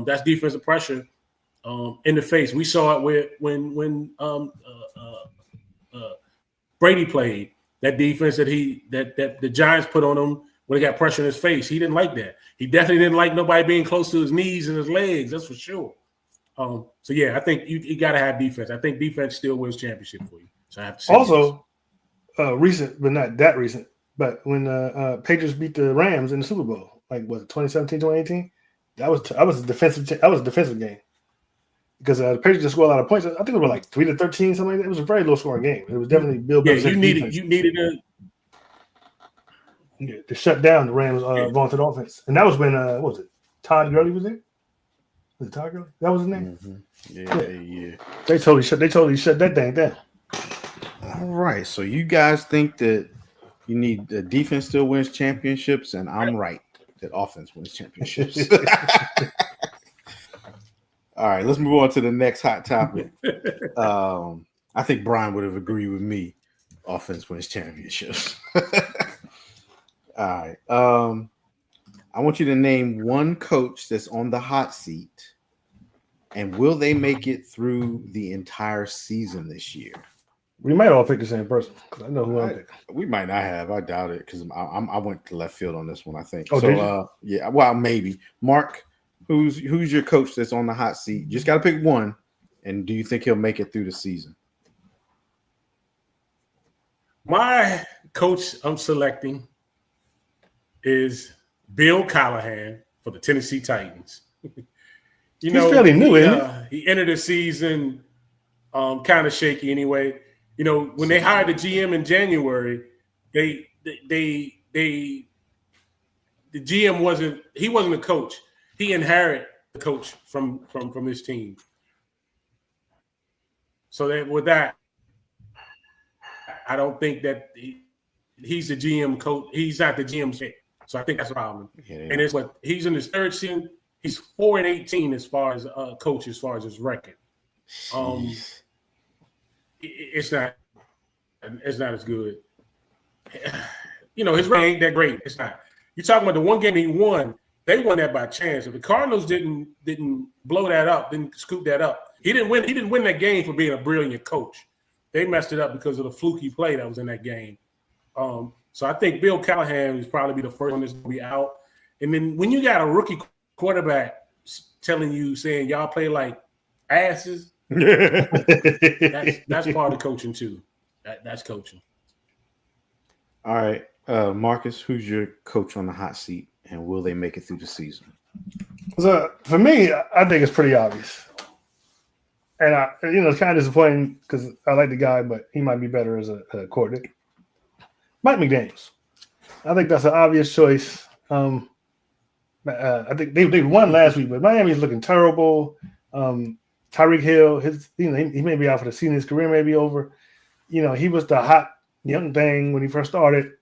That's defensive pressure in the face. We saw it when Brady played. That defense that the Giants put on him when he got pressure in his face, he didn't like that. He definitely didn't like nobody being close to his knees and his legs. That's for sure. So yeah, I think you got to have defense. I think defense still wins championship for you. So I have to say also recent, but not that recent. But when Patriots beat the Rams in the Super Bowl, like was it 2017, 2018? That was a defensive game. Because the Patriots just scored a lot of points. I think it was like 3-13, something like that. It was a very low scoring game. It was definitely Bill Belichick. Yeah, you needed to shut down the Rams' vaunted offense. And that was when what was it? Todd Gurley was there? Was it Todd Gurley? That was his name? Mm-hmm. Yeah. They totally shut that thing down. All right. So you guys think that you need the defense still wins championships, and I'm right that offense wins championships. All right, let's move on to the next hot topic. I think Brian would have agreed with me. Offense wins championships. All right. I want you to name one coach that's on the hot seat, and will they make it through the entire season this year? We might all pick the same person because I know who I'm picking. We might not have. I doubt it because I went to left field on this one, I think. Oh, did you? Yeah. Well, maybe. Mark, who's your coach that's on the hot seat? You just got to pick one, and do you think he'll make it through the season? My coach I'm selecting is Bill Callahan for the Tennessee Titans. He's fairly new, isn't he? He entered the season kind of shaky anyway. When they hired the GM in January, the GM wasn't a coach. He inherited the coach from his team. So that with that, I don't think that he's the GM coach. He's not the GM. So I think that's a problem. Yeah. And it's he's in his third season. He's 4-18 as far as coach, as far as his record. Jeez. It's not as good. You know, his record ain't that great. It's not. You're talking about the one game he won. They won that by chance. If the Cardinals didn't blow that up, didn't scoop that up, he didn't win. He didn't win that game for being a brilliant coach. They messed it up because of the fluky play that was in that game. So I think Bill Callahan is probably be the first one that's going to be out. And then when you got a rookie quarterback saying y'all play like asses, that's part of coaching too. That's coaching. All right, Marcus, who's your coach on the hot seat, and will they make it through the season? So for me, I think it's pretty obvious. And it's kind of disappointing because I like the guy, but he might be better as a coordinator. Mike McDaniels. I think that's an obvious choice. I think they won last week, but Miami's looking terrible. Tyreek Hill, he may be out for the season. His career may be over. He was the hot young thing when he first started.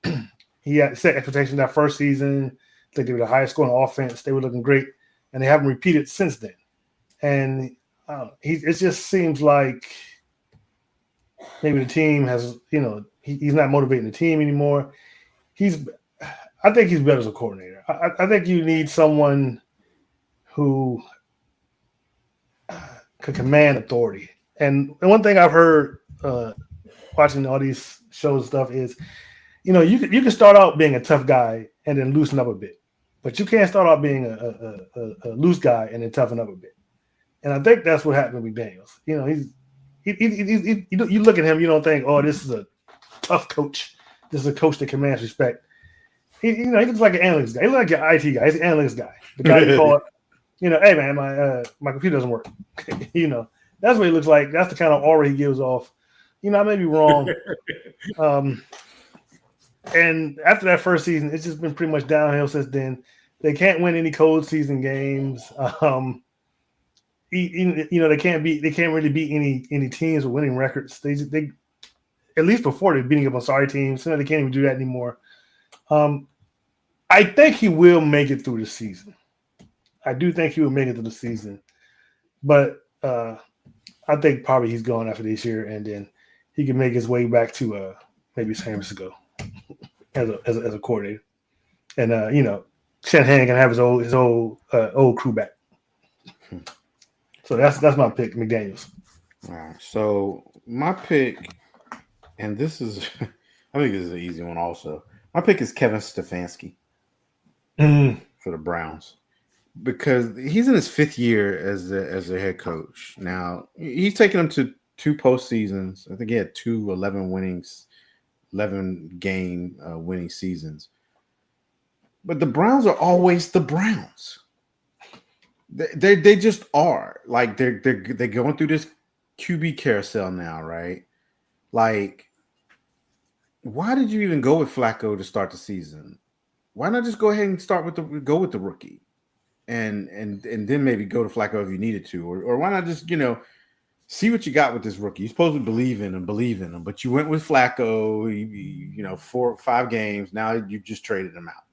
He had set expectations that first season. I think they were the highest scoring offense. They were looking great, and they haven't repeated since then. And it just seems like maybe the team has, he's not motivating the team anymore. I think he's better as a coordinator. I think you need someone who could command authority. And one thing I've heard watching all these shows and stuff is, you can start out being a tough guy and then loosen up a bit, but you can't start out being a loose guy and then toughen up a bit. And I think that's what happened with McDaniels. You look at him, you don't think, oh, this is a tough coach. This is a coach that commands respect. He looks like an analytics guy. He looks like an IT guy. He's an analytics guy. The guy you call, hey man, my computer doesn't work. That's what he looks like. That's the kind of aura he gives off. I may be wrong. And after that first season, it's just been pretty much downhill since then. They can't win any cold season games. They can't really beat any teams with winning records. They at least before they're beating up on sorry teams. So they can't even do that anymore. I think he will make it through the season. I do think he will make it through the season, but I think probably he's gone after this year, and then he can make his way back to maybe San Francisco as a coordinator, and Shanahan can have his old crew back. So that's my pick, McDaniels. All right. So my pick, and this is, I think this is an easy one also. My pick is Kevin Stefanski for the Browns because he's in his fifth year as a head coach. Now he's taken them to 2 postseasons. I think he had 2 11 game winning seasons. But the Browns are always the Browns. They just are. Like they're going through this QB carousel now, right? Like, why did you even go with Flacco to start the season? Why not just go ahead and go with the rookie, and then maybe go to Flacco if you needed to, or why not just see what you got with this rookie? You're supposed to believe in him, but you went with Flacco. 4 or 5 games. Now you just traded him out.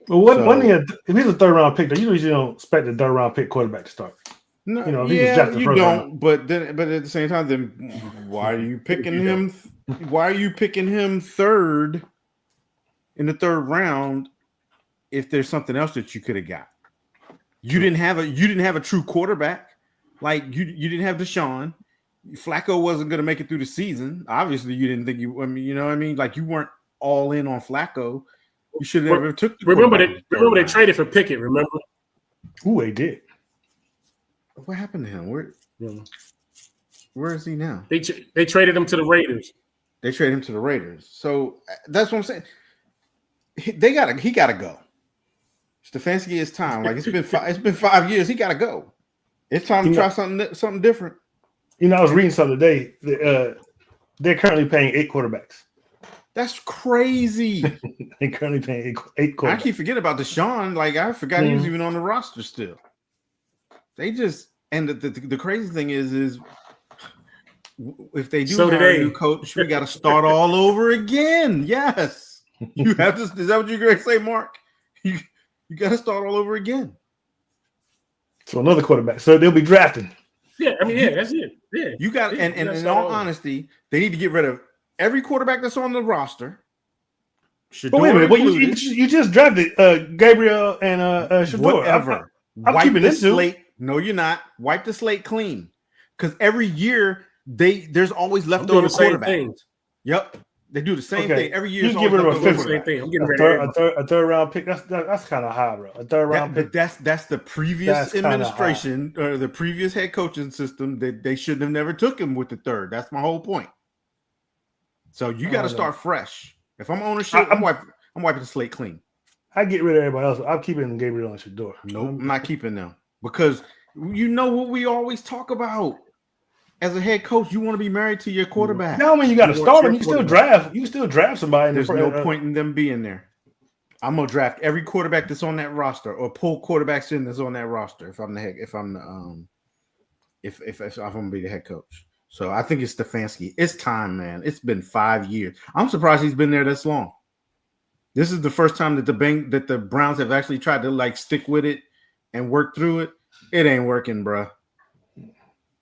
Well, if he's a third-round pick, you usually don't expect a third-round pick quarterback to start. No, you don't. But at the same time, then why are you picking him? Why are you picking him third in the third round if there's something else that you could have got? You didn't have a true quarterback. Like you didn't have Deshaun. Flacco wasn't going to make it through the season. Obviously, you didn't think Like you weren't all in on Flacco. You should have never took. Remember they traded for Pickett. Remember? Ooh, they did. What happened to him? Where is he now? They traded him to the Raiders. They traded him to the Raiders. So that's what I'm saying. He got to go. Stefanski is time. Like it's been 5 years. He got to go. It's time to try something different. I was reading something today. They're currently paying 8 quarterbacks. That's crazy. They're currently paying 8 quarterbacks. I keep forgetting about Deshaun. Like I forgot he was even on the roster still. They just the crazy thing is if they do hire a new coach, we got to start all over again. Yes, you have to. Is that what you're going to say, Mark? You got to start all over again. So another quarterback. So they'll be drafting. Yeah, I mean, yeah, that's it. Yeah, You got, and in all honesty, they need to get rid of every quarterback that's on the roster. But wait a minute, you just drafted Gabriel and Shador. Whatever. I'm Wipe keeping the this too. slate. No, you're not. Wipe the slate clean. Because every year there's always leftover quarterbacks. Yep. They do the same thing every year. You give rid of a fifth. Same thing. I'm getting ready. A third round pick. That's kind of high, bro. A third round pick. But that's the previous administration or the previous head coaching system that they shouldn't have never took him with the third. That's my whole point. So you got to start fresh. If I'm ownership, I'm wiping the slate clean. I get rid of everybody else. I'm keeping Gabriel and Shador. Nope, I'm not keeping them because you know what we always talk about. As a head coach, you want to be married to your quarterback. No, I mean you got to start him. You still draft. You can still draft somebody. There's no point in them being there. I'm gonna draft every quarterback that's on that roster, or pull quarterbacks in that's on that roster. If I'm gonna be the head coach. So I think it's Stefanski. It's time, man. It's been 5 years. I'm surprised he's been there this long. This is the first time that the Browns have actually tried to like stick with it and work through it. It ain't working, bro.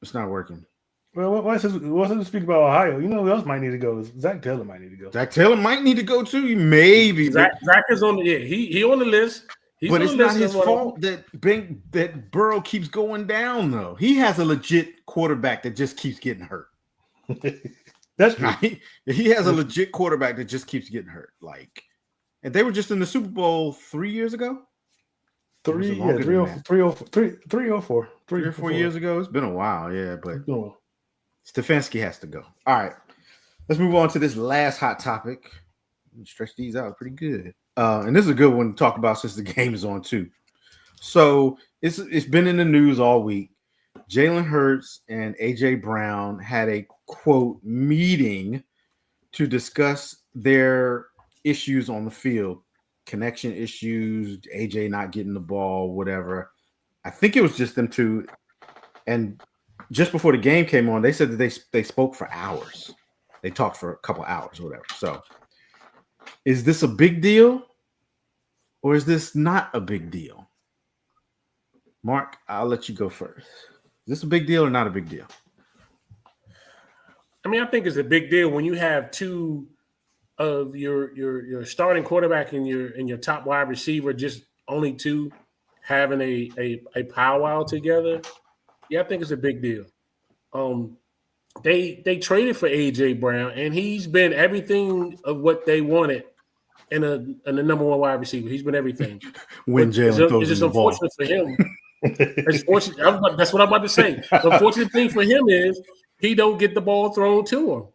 It's not working. Well, what's to speak about Ohio? You know who else might need to go? Zach Taylor might need to go. Zach Taylor might need to go too. Maybe. Zach is on the he on the list. But it's not his fault that Burrow keeps going down, though. He has a legit quarterback that just keeps getting hurt. That's true. Right? He has a legit quarterback that just keeps getting hurt. Like, and they were just in the Super Bowl 3 years ago. 3 or 4 years ago. It's been a while, yeah. But Stefanski has to go. All right, let's move on to this last hot topic. Stretch these out pretty good. And this is a good one to talk about since the game is on too. So it's been in the news all week. Jalen Hurts and AJ Brown had a quote meeting to discuss their issues on the field, connection issues, AJ not getting the ball, whatever. I think it was just them two. And just before the game came on, they said that they spoke for hours. They talked for a couple hours or whatever. So is this a big deal or is this not a big deal? Mark, I'll let you go first. Is this a big deal or not a big deal? I mean, I think it's a big deal when you have two of your starting quarterback and your top wide receiver, just only two having a powwow together. Yeah, I think it's a big deal. They traded for AJ Brown, and he's been everything of what they wanted in the number one wide receiver. He's been everything. When Jalen throws it's just the ball. unfortunate for him. It's fortunate. That's what I'm about to say. The unfortunate thing for him is he don't get the ball thrown to him.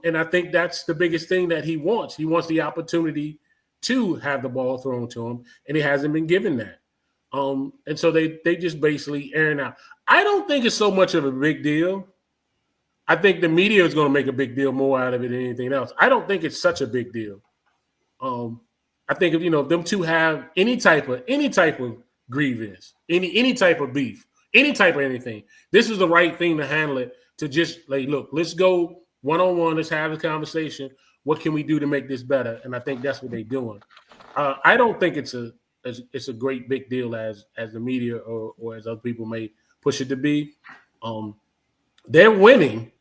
And I think that's the biggest thing that he wants. He wants the opportunity to have the ball thrown to him, and he hasn't been given that. And so they just basically airing out. I don't think it's so much of a big deal. I think the media is going to make a big deal more out of it than anything else. I don't think it's such a big deal. I think if them two have any type of grievance, any type of beef, any type of anything, this is the right thing to handle it. To just like, look, let's go one-on-one. Let's have a conversation. What can we do to make this better? And I think that's what they're doing. I don't think it's a great big deal as the media or as other people may push it to be. They're winning,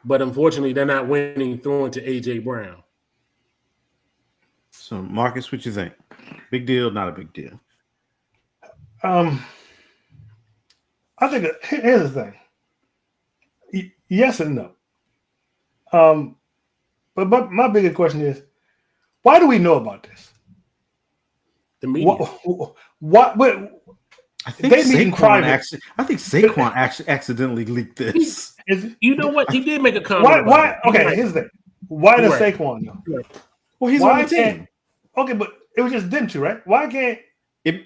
but unfortunately, they're not winning throwing to AJ Brown. So, Marcus, what you think? Big deal, not a big deal? I think here's the thing. Yes and no. But my bigger question is, why do we know about this? The media. What I think Saquon actually accidentally leaked this. You know what? He did make a comment. Why? Okay, here's the thing. Why does Saquon know? Well, he's on the team. Okay, but it was just them two, right? Why can't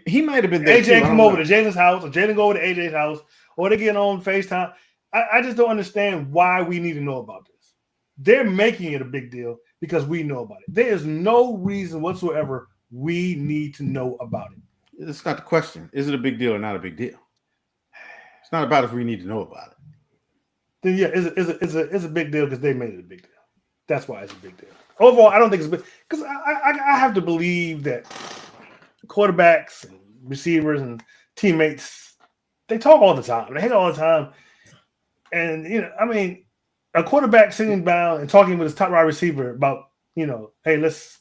he might have been there AJ come over to Jalen's house, or Jalen go over to AJ's house, or they get on FaceTime? I just don't understand why we need to know about this. They're making it a big deal because we know about it. There is no reason whatsoever we need to know about it. It's not the question. Is it a big deal or not a big deal? It's not about if we need to know about it. Then yeah, it's a big deal because they made it a big deal. That's why it's a big deal. Overall, I don't think it's big because I have to believe that quarterbacks and receivers and teammates they talk all the time. They hang all the time. And, I mean, a quarterback sitting down and talking with his top wide receiver about, hey, let's,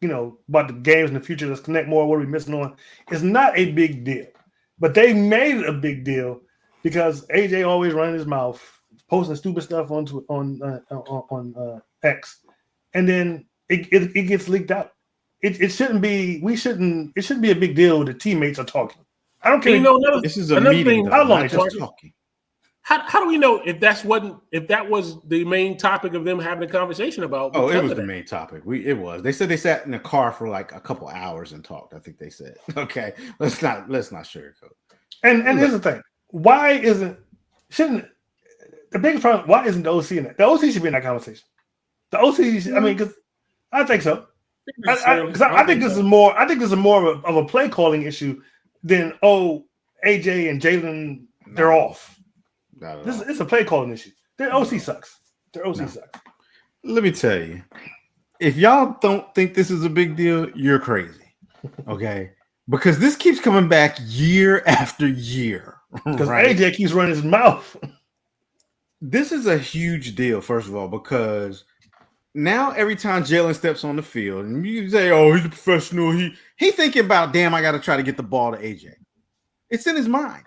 about the games in the future, let's connect more. What are we missing on? It's not a big deal. But they made it a big deal because AJ always running his mouth, posting stupid stuff on X, and then it gets leaked out. It shouldn't be. It shouldn't be a big deal. The teammates are talking. I don't care. This is a meeting. How long not just talking? How do we know if that was the main topic of them having a conversation about? Oh, it was the main topic. It was. They said they sat in the car for like a couple hours and talked. I think they said. Okay, let's not sugarcoat. And here's the thing: shouldn't the biggest problem? Why isn't the OC in it? The OC should be in that conversation. The OC. I mean, because I think so. I think this is more. I think this is more of a play calling issue than AJ and Jalen. They're off. It's a play calling issue. Their OC sucks. Sucks. Let me tell you, if y'all don't think this is a big deal, you're crazy. Okay, because this keeps coming back year after year. Because right? AJ keeps running his mouth. This is a huge deal, first of all, because now every time Jalen steps on the field, and you say, "Oh, he's a professional," he thinking about, "Damn, I got to try to get the ball to AJ." It's in his mind.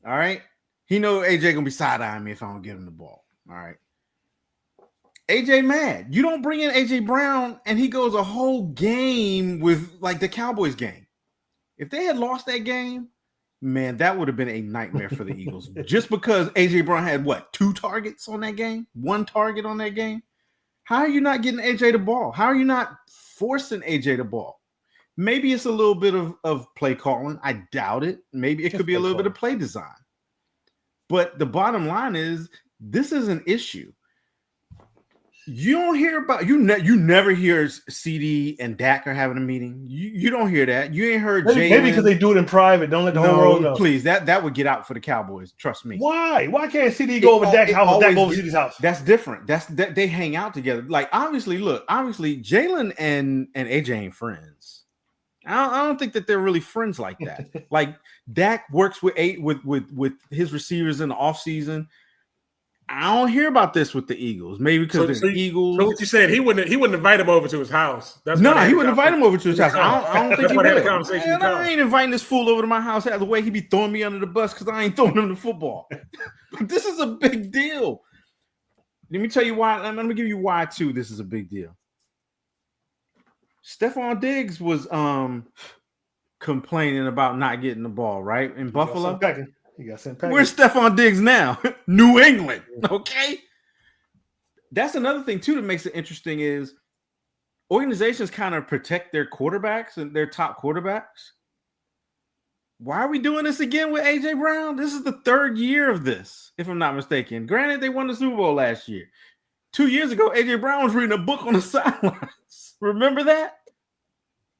All right. He know AJ gonna be side-eyeing me if I don't get him the ball. All right. AJ mad. You don't bring in AJ Brown and he goes a whole game with like the Cowboys game. If they had lost that game, man, that would have been a nightmare for the Eagles. Just because AJ Brown had 2 targets on that game? 1 target on that game? How are you not getting AJ the ball? How are you not forcing AJ the ball? Maybe it's a little bit of play calling. I doubt it. Maybe it could be a little bit of play design. But the bottom line is, this is an issue. You don't hear about you never hear CD and Dak are having a meeting. You don't hear that. You ain't heard Jalen. Maybe because they do it in private. Don't let the whole world know. Please, that would get out for the Cowboys. Trust me. Why? Why can't CD go over Dak's house? Dak go over CD's house. That's different. That they hang out together. Like obviously, Jalen and AJ ain't friends. I don't think that they're really friends like that. Like Dak works with his receivers in the offseason. I don't hear about this with the Eagles. Maybe because the Eagles. So what you said, he wouldn't invite him over to his house. He wouldn't invite him over to his house. I don't think he would. I ain't inviting this fool over to my house. The way he be throwing me under the bus because I ain't throwing him the football. But this is a big deal. Let me tell you why. I'm going to give you why too. This is a big deal. Stephon Diggs was complaining about not getting the ball, right? In Buffalo. He got sent packing. Where's Stephon Diggs now? New England. Okay. That's another thing, too, that makes it interesting is organizations kind of protect their quarterbacks and their top quarterbacks. Why are we doing this again with AJ Brown? This is the 3rd year of this, if I'm not mistaken. Granted, they won the Super Bowl last year. 2 years ago, AJ Brown was reading a book on the sidelines. Remember that?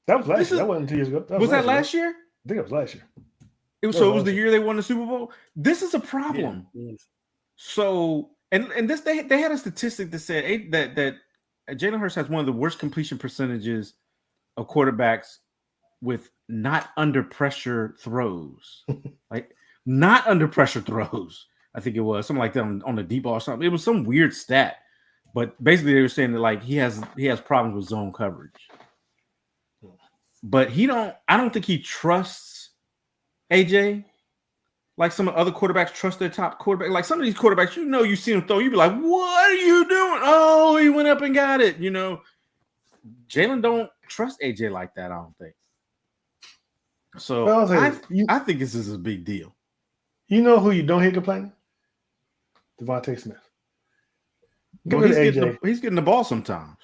That was last year. That wasn't 2 years ago. Was that last year? I think it was last year. It was the year they won the Super Bowl. This is a problem. Yeah. So, and this they had a statistic that said that Jalen Hurts has one of the worst completion percentages of quarterbacks with not under pressure throws. Like not under pressure throws. I think it was something like that on the deep ball or something. It was some weird stat. But basically, they were saying that like he has problems with zone coverage, but I don't think he trusts AJ like some of the other quarterbacks trust their top quarterback. Like some of these quarterbacks, you see him throw, you be like, "What are you doing?" Oh, he went up and got it. Jalen don't trust AJ like that. I don't think. So I think this is a big deal. You know who you don't hear complaining? Devontae Smith. He's getting the ball sometimes.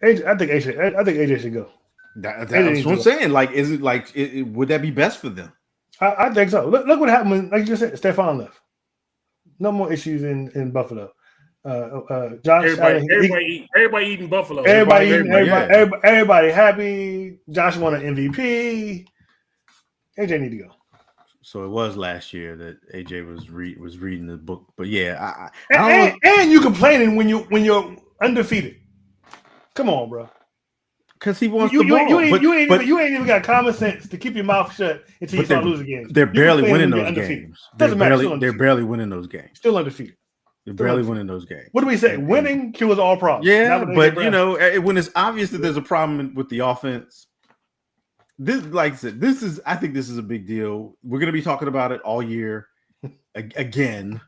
I think AJ should go. That's what I'm saying. Like, is it like? Would that be best for them? I think so. Look what happened when, like you just said, Stephon left. No more issues in Buffalo. Josh, everybody eating Buffalo. Everybody happy. Josh won an MVP. AJ need to go. So it was last year that AJ was reading the book, but yeah, and you complaining when you're undefeated. Come on, bro. because he wants You the ball. ain't even got common sense to keep your mouth shut until you start losing games. They're barely winning those undefeated. games. Doesn't matter. They're barely winning those games. Still undefeated. They're barely winning those games. What do we say? Winning cures all problems. Yeah, but you know, when it's obvious that there's a problem with the offense, this, like I said, I think this is a big deal. We're going to be talking about it all year again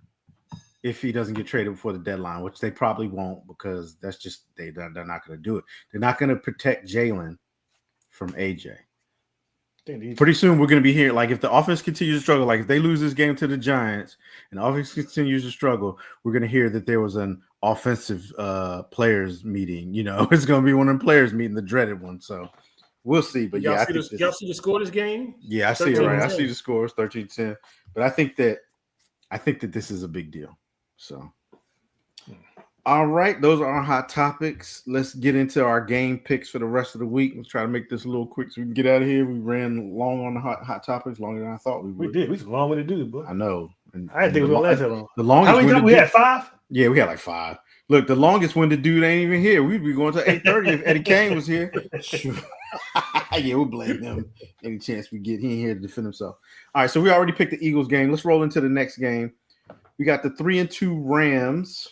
if he doesn't get traded before the deadline, which they probably won't, because that's just they're not going to do it. They're not going to protect Jalen from AJ. Pretty soon we're going to be here. Like if the offense continues to struggle, like if they lose this game to the Giants and the offense continues to struggle, we're going to hear that there was an offensive players meeting. You know, it's going to be one of the players meeting, the dreaded one. So we'll see. But y'all see the score of this game? Yeah, I see it right. I see the scores 13-10. But I think that this is a big deal. So all right, those are our hot topics. Let's get into our game picks for the rest of the week. Let's try to make this a little quick so we can get out of here. We ran long on the hot topics, longer than I thought we would. We did. We was a long way to do it, boy. I know. And I didn't think it was going to last that long. The longest how many times we had 5? Yeah, we had like 5. Look, the longest one, the dude ain't even here. We'd be going to 8:30 if Eddie Kane was here. Yeah, we'll blame him any chance we get. He ain't here to defend himself. All right, so we already picked the Eagles game. Let's roll into the next game. We got the 3-2 Rams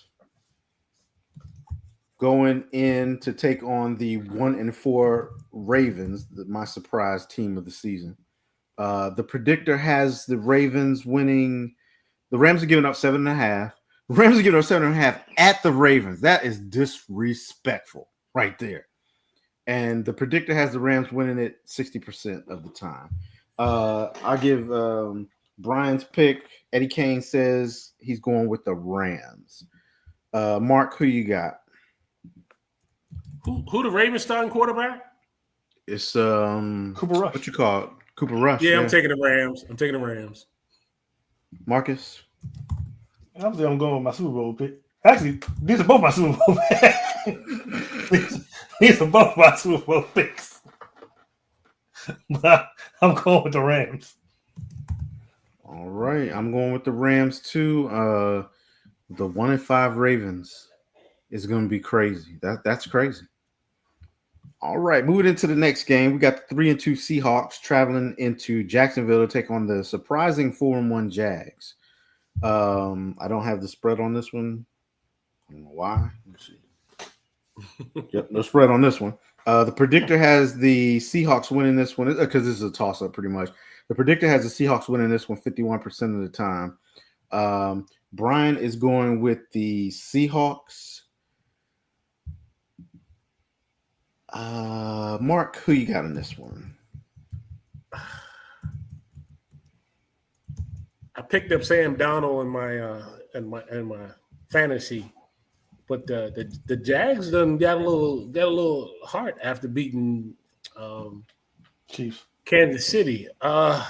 going in to take on the 1-4 Ravens, my surprise team of the season. The predictor has the Ravens winning. The Rams are giving up 7.5. The Rams are giving up 7.5 at the Ravens. That is disrespectful right there. And the predictor has the Rams winning it 60% of the time. I'll give Brian's pick. Eddie Kane says he's going with the Rams. Mark, who you got? Who the Ravens starting quarterback? It's Cooper Rush. What you call it? Cooper Rush. Yeah, I'm taking the Rams. Marcus? Obviously, I'm going with my Super Bowl pick. Actually, these are both my Super Bowl picks. These are both my Super Bowl picks. But I'm going with the Rams. All right. I'm going with the Rams too. The 1-5 Ravens is going to be crazy. That's crazy. All right. Moving into the next game, we got the 3-2 Seahawks traveling into Jacksonville to take on the surprising 4-1 Jags. I don't have the spread on this one. I don't know why. Let's see. Yep, no spread on this one. The predictor has the Seahawks winning this one because this is a toss-up pretty much. The predictor has the Seahawks winning this one 51% of the time. Brian is going with the Seahawks. Mark, who you got in this one? I picked up Sam Darnold in my fantasy, but the Jags done got a little heart after beating Chiefs. Kansas City. I'm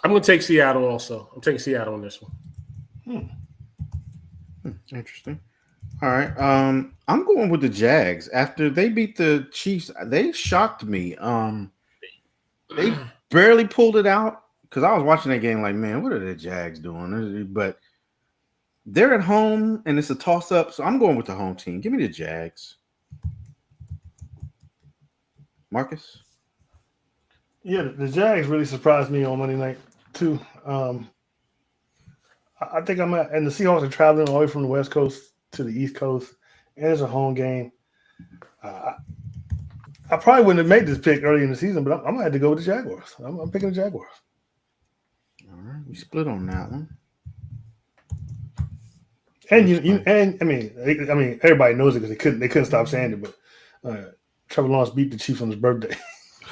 going to take Seattle also. I'm taking Seattle on this one. Interesting. All right. I'm going with the Jags. After they beat the Chiefs, they shocked me. They barely pulled it out because I was watching that game like, man, what are the Jags doing? But they're at home and it's a toss-up, so I'm going with the home team. Give me the Jags. Marcus? Yeah, the Jags really surprised me on Monday night too. I think and the Seahawks are traveling away from the West Coast to the East Coast, and it's a home game. I probably wouldn't have made this pick early in the season, but I'm gonna have to go with the Jaguars. I'm picking the Jaguars. All right, we split on that one. And I mean, everybody knows it because they couldn't stop saying it. But Trevor Lawrence beat the Chiefs on his birthday.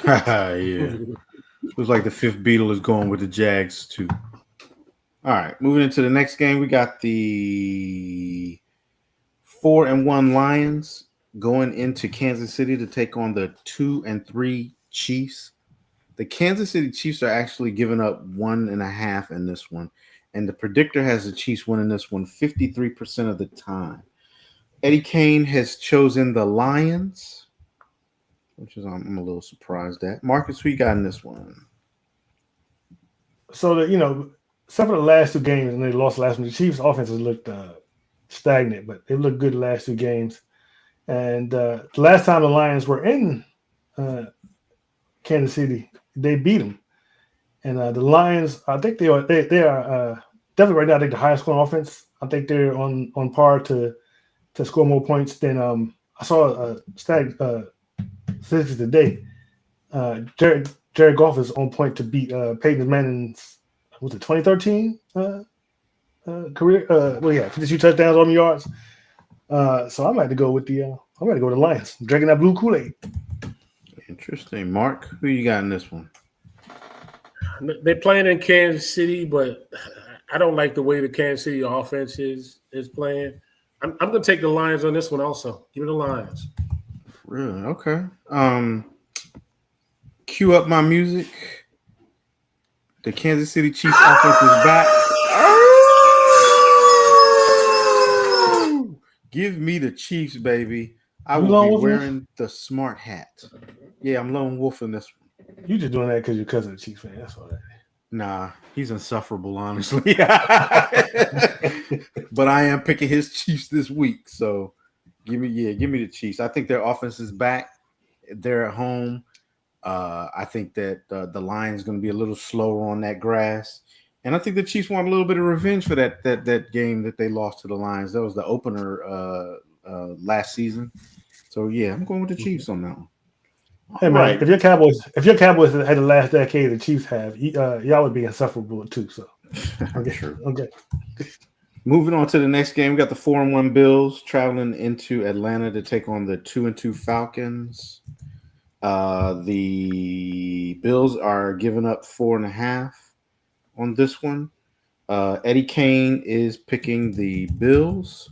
Yeah, it was like the fifth Beatle is going with the Jags too. All right, moving into the next game, we got the 4-1 Lions going into Kansas City to take on the 2-3 Chiefs. The Kansas City Chiefs are actually giving up 1.5 in this one, and the predictor has the Chiefs winning this one 53% of the time. Eddie Kane has chosen the Lions, which is I'm a little surprised at. Marcus, who you got in this one? So except for the last two games, and they lost the last one, the Chiefs' offense has looked stagnant, but they looked good the last two games. And the last time the Lions were in Kansas City, they beat them. And the Lions, I think they are definitely right now. I think the highest scoring offense. I think they're on par to score more points than I saw a statistics today. Jared Goff is on point to beat Peyton Manning's 2013 career. 52 touchdowns, on yards. So I'm going to go with the Lions. Drinking that blue Kool-Aid. Interesting. Mark, who you got in this one? They're playing in Kansas City, but I don't like the way the Kansas City offense is playing. I'm going to take the Lions on this one also. Give me the Lions. Really? Okay. Cue up my music. The Kansas City Chiefs offense is back. Give me the Chiefs, baby. I will be wearing the smart hat. Yeah, I'm lone wolf in this one. You just doing that because you're cousin of the Chiefs fan. That's all that. Nah, he's insufferable, honestly. But I am picking his Chiefs this week. So give me the Chiefs. I think their offense is back. They're at home. I think that the Lions going to be a little slower on that grass. And I think the Chiefs want a little bit of revenge for that game that they lost to the Lions. That was the opener last season. So yeah, I'm going with the Chiefs on that one. Hey man, right. if your Cowboys had the last decade the Chiefs have, y'all would be insufferable too. So okay. Moving on to the next game, we got the 4-1 Bills traveling into Atlanta to take on the 2-2 Falcons. The Bills are giving up 4.5 on this one. Eddie Kane is picking the Bills,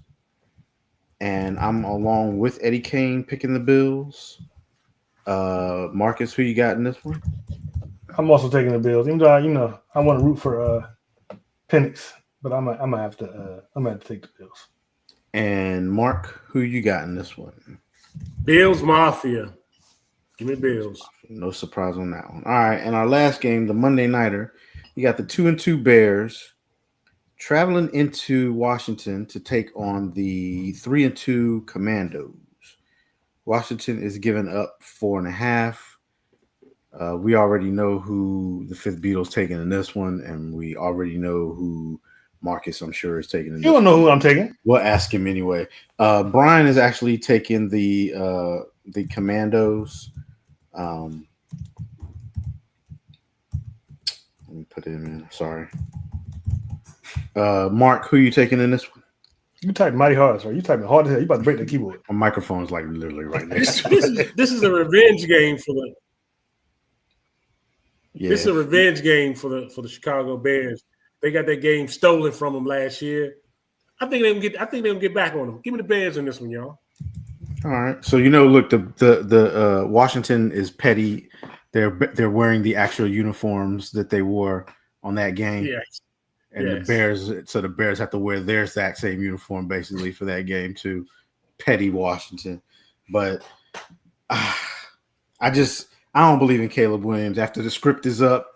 and I'm along with Eddie Kane picking the Bills. Marcus, who you got in this one? I'm also taking the Bills, even though I want to root for Penix, but I'm gonna have to take the Bills. And Mark, who you got in this one? Bills Mafia. Give me Bills. No surprise on that one. All right, and our last game, the Monday Nighter, you got the 2-2 Bears traveling into Washington to take on the 3-2 Commandos. Washington is giving up 4.5. We already know who the fifth Beatles taking in this one, and we already know who Marcus, I'm sure, is taking in this one. You don't know who I'm taking. We'll ask him anyway. Brian is actually taking the Commandos. Let me put it in. Sorry. Mark, who you taking in this one? You type mighty hard, sir. You typing hard as hell. You about to break the keyboard. My microphone's like literally right next. This is a revenge game for the. Yeah. This is a revenge game for the Chicago Bears. They got that game stolen from them last year. I think they can get back on them. Give me the Bears in this one, y'all. All right. So look, the Washington is petty. They're wearing the actual uniforms that they wore on that game. Yes. And the Bears have to wear their exact same uniform basically for that game too. Petty Washington. But I don't believe in Caleb Williams. After the script is up,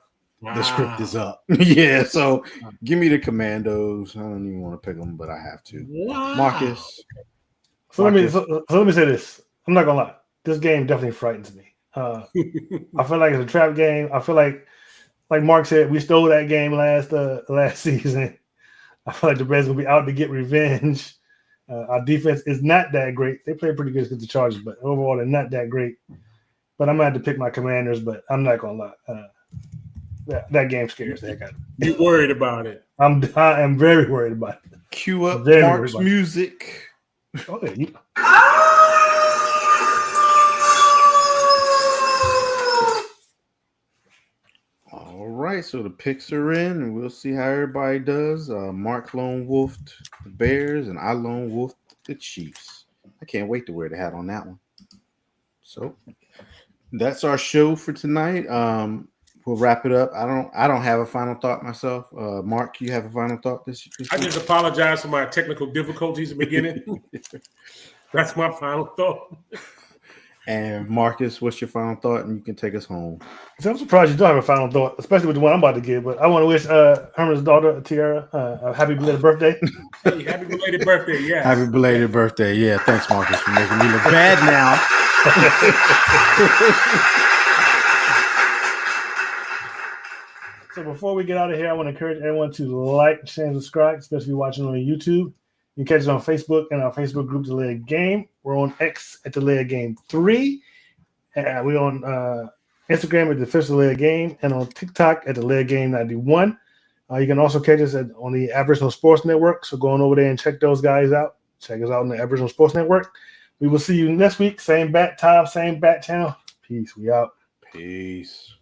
the script is up. Yeah, so give me the Commandos. I don't even want to pick them, but I have to. Wow. Marcus. So let me say this. I'm not gonna lie. This game definitely frightens me. I feel like it's a trap game. I feel like Mark said, we stole that game last season. I feel like the Bears will be out to get revenge. Our defense is not that great. They play pretty good against the Chargers, but overall they're not that great. But I'm going to have to pick my Commanders, but I'm not going to lie. That game scares the heck out of me. You're worried about it. I am very worried about it. Cue up Mark's music. Okay. All right, so the picks are in, and we'll see how everybody does. Mark lone wolfed the Bears, and I lone wolfed the Chiefs. I can't wait to wear the hat on that one. So that's our show for tonight. We'll wrap it up. I don't have a final thought myself. Mark, you have a final thought this week? I just apologize for my technical difficulties at the beginning. That's my final thought. And Marcus, what's your final thought? And you can take us home. So I'm surprised you don't have a final thought, especially with the one I'm about to give. But I want to wish Herman's daughter, Tiara, a happy belated birthday. Hey, happy belated birthday! Yeah, Happy belated birthday. Yeah, thanks, Marcus, for making me look bad now. So before we get out of here, I want to encourage everyone to like, share, and subscribe, especially if you're watching on YouTube. You can catch us on Facebook and our Facebook group, The Layer Game. We're on X at The Layer Game 3. We're on Instagram at The Official Layer Game and on TikTok at The Layer Game 91. You can also catch us on the Aboriginal Sports Network. So go on over there and check those guys out. Check us out on the Aboriginal Sports Network. We will see you next week. Same bat time, same bat channel. Peace. We out. Peace.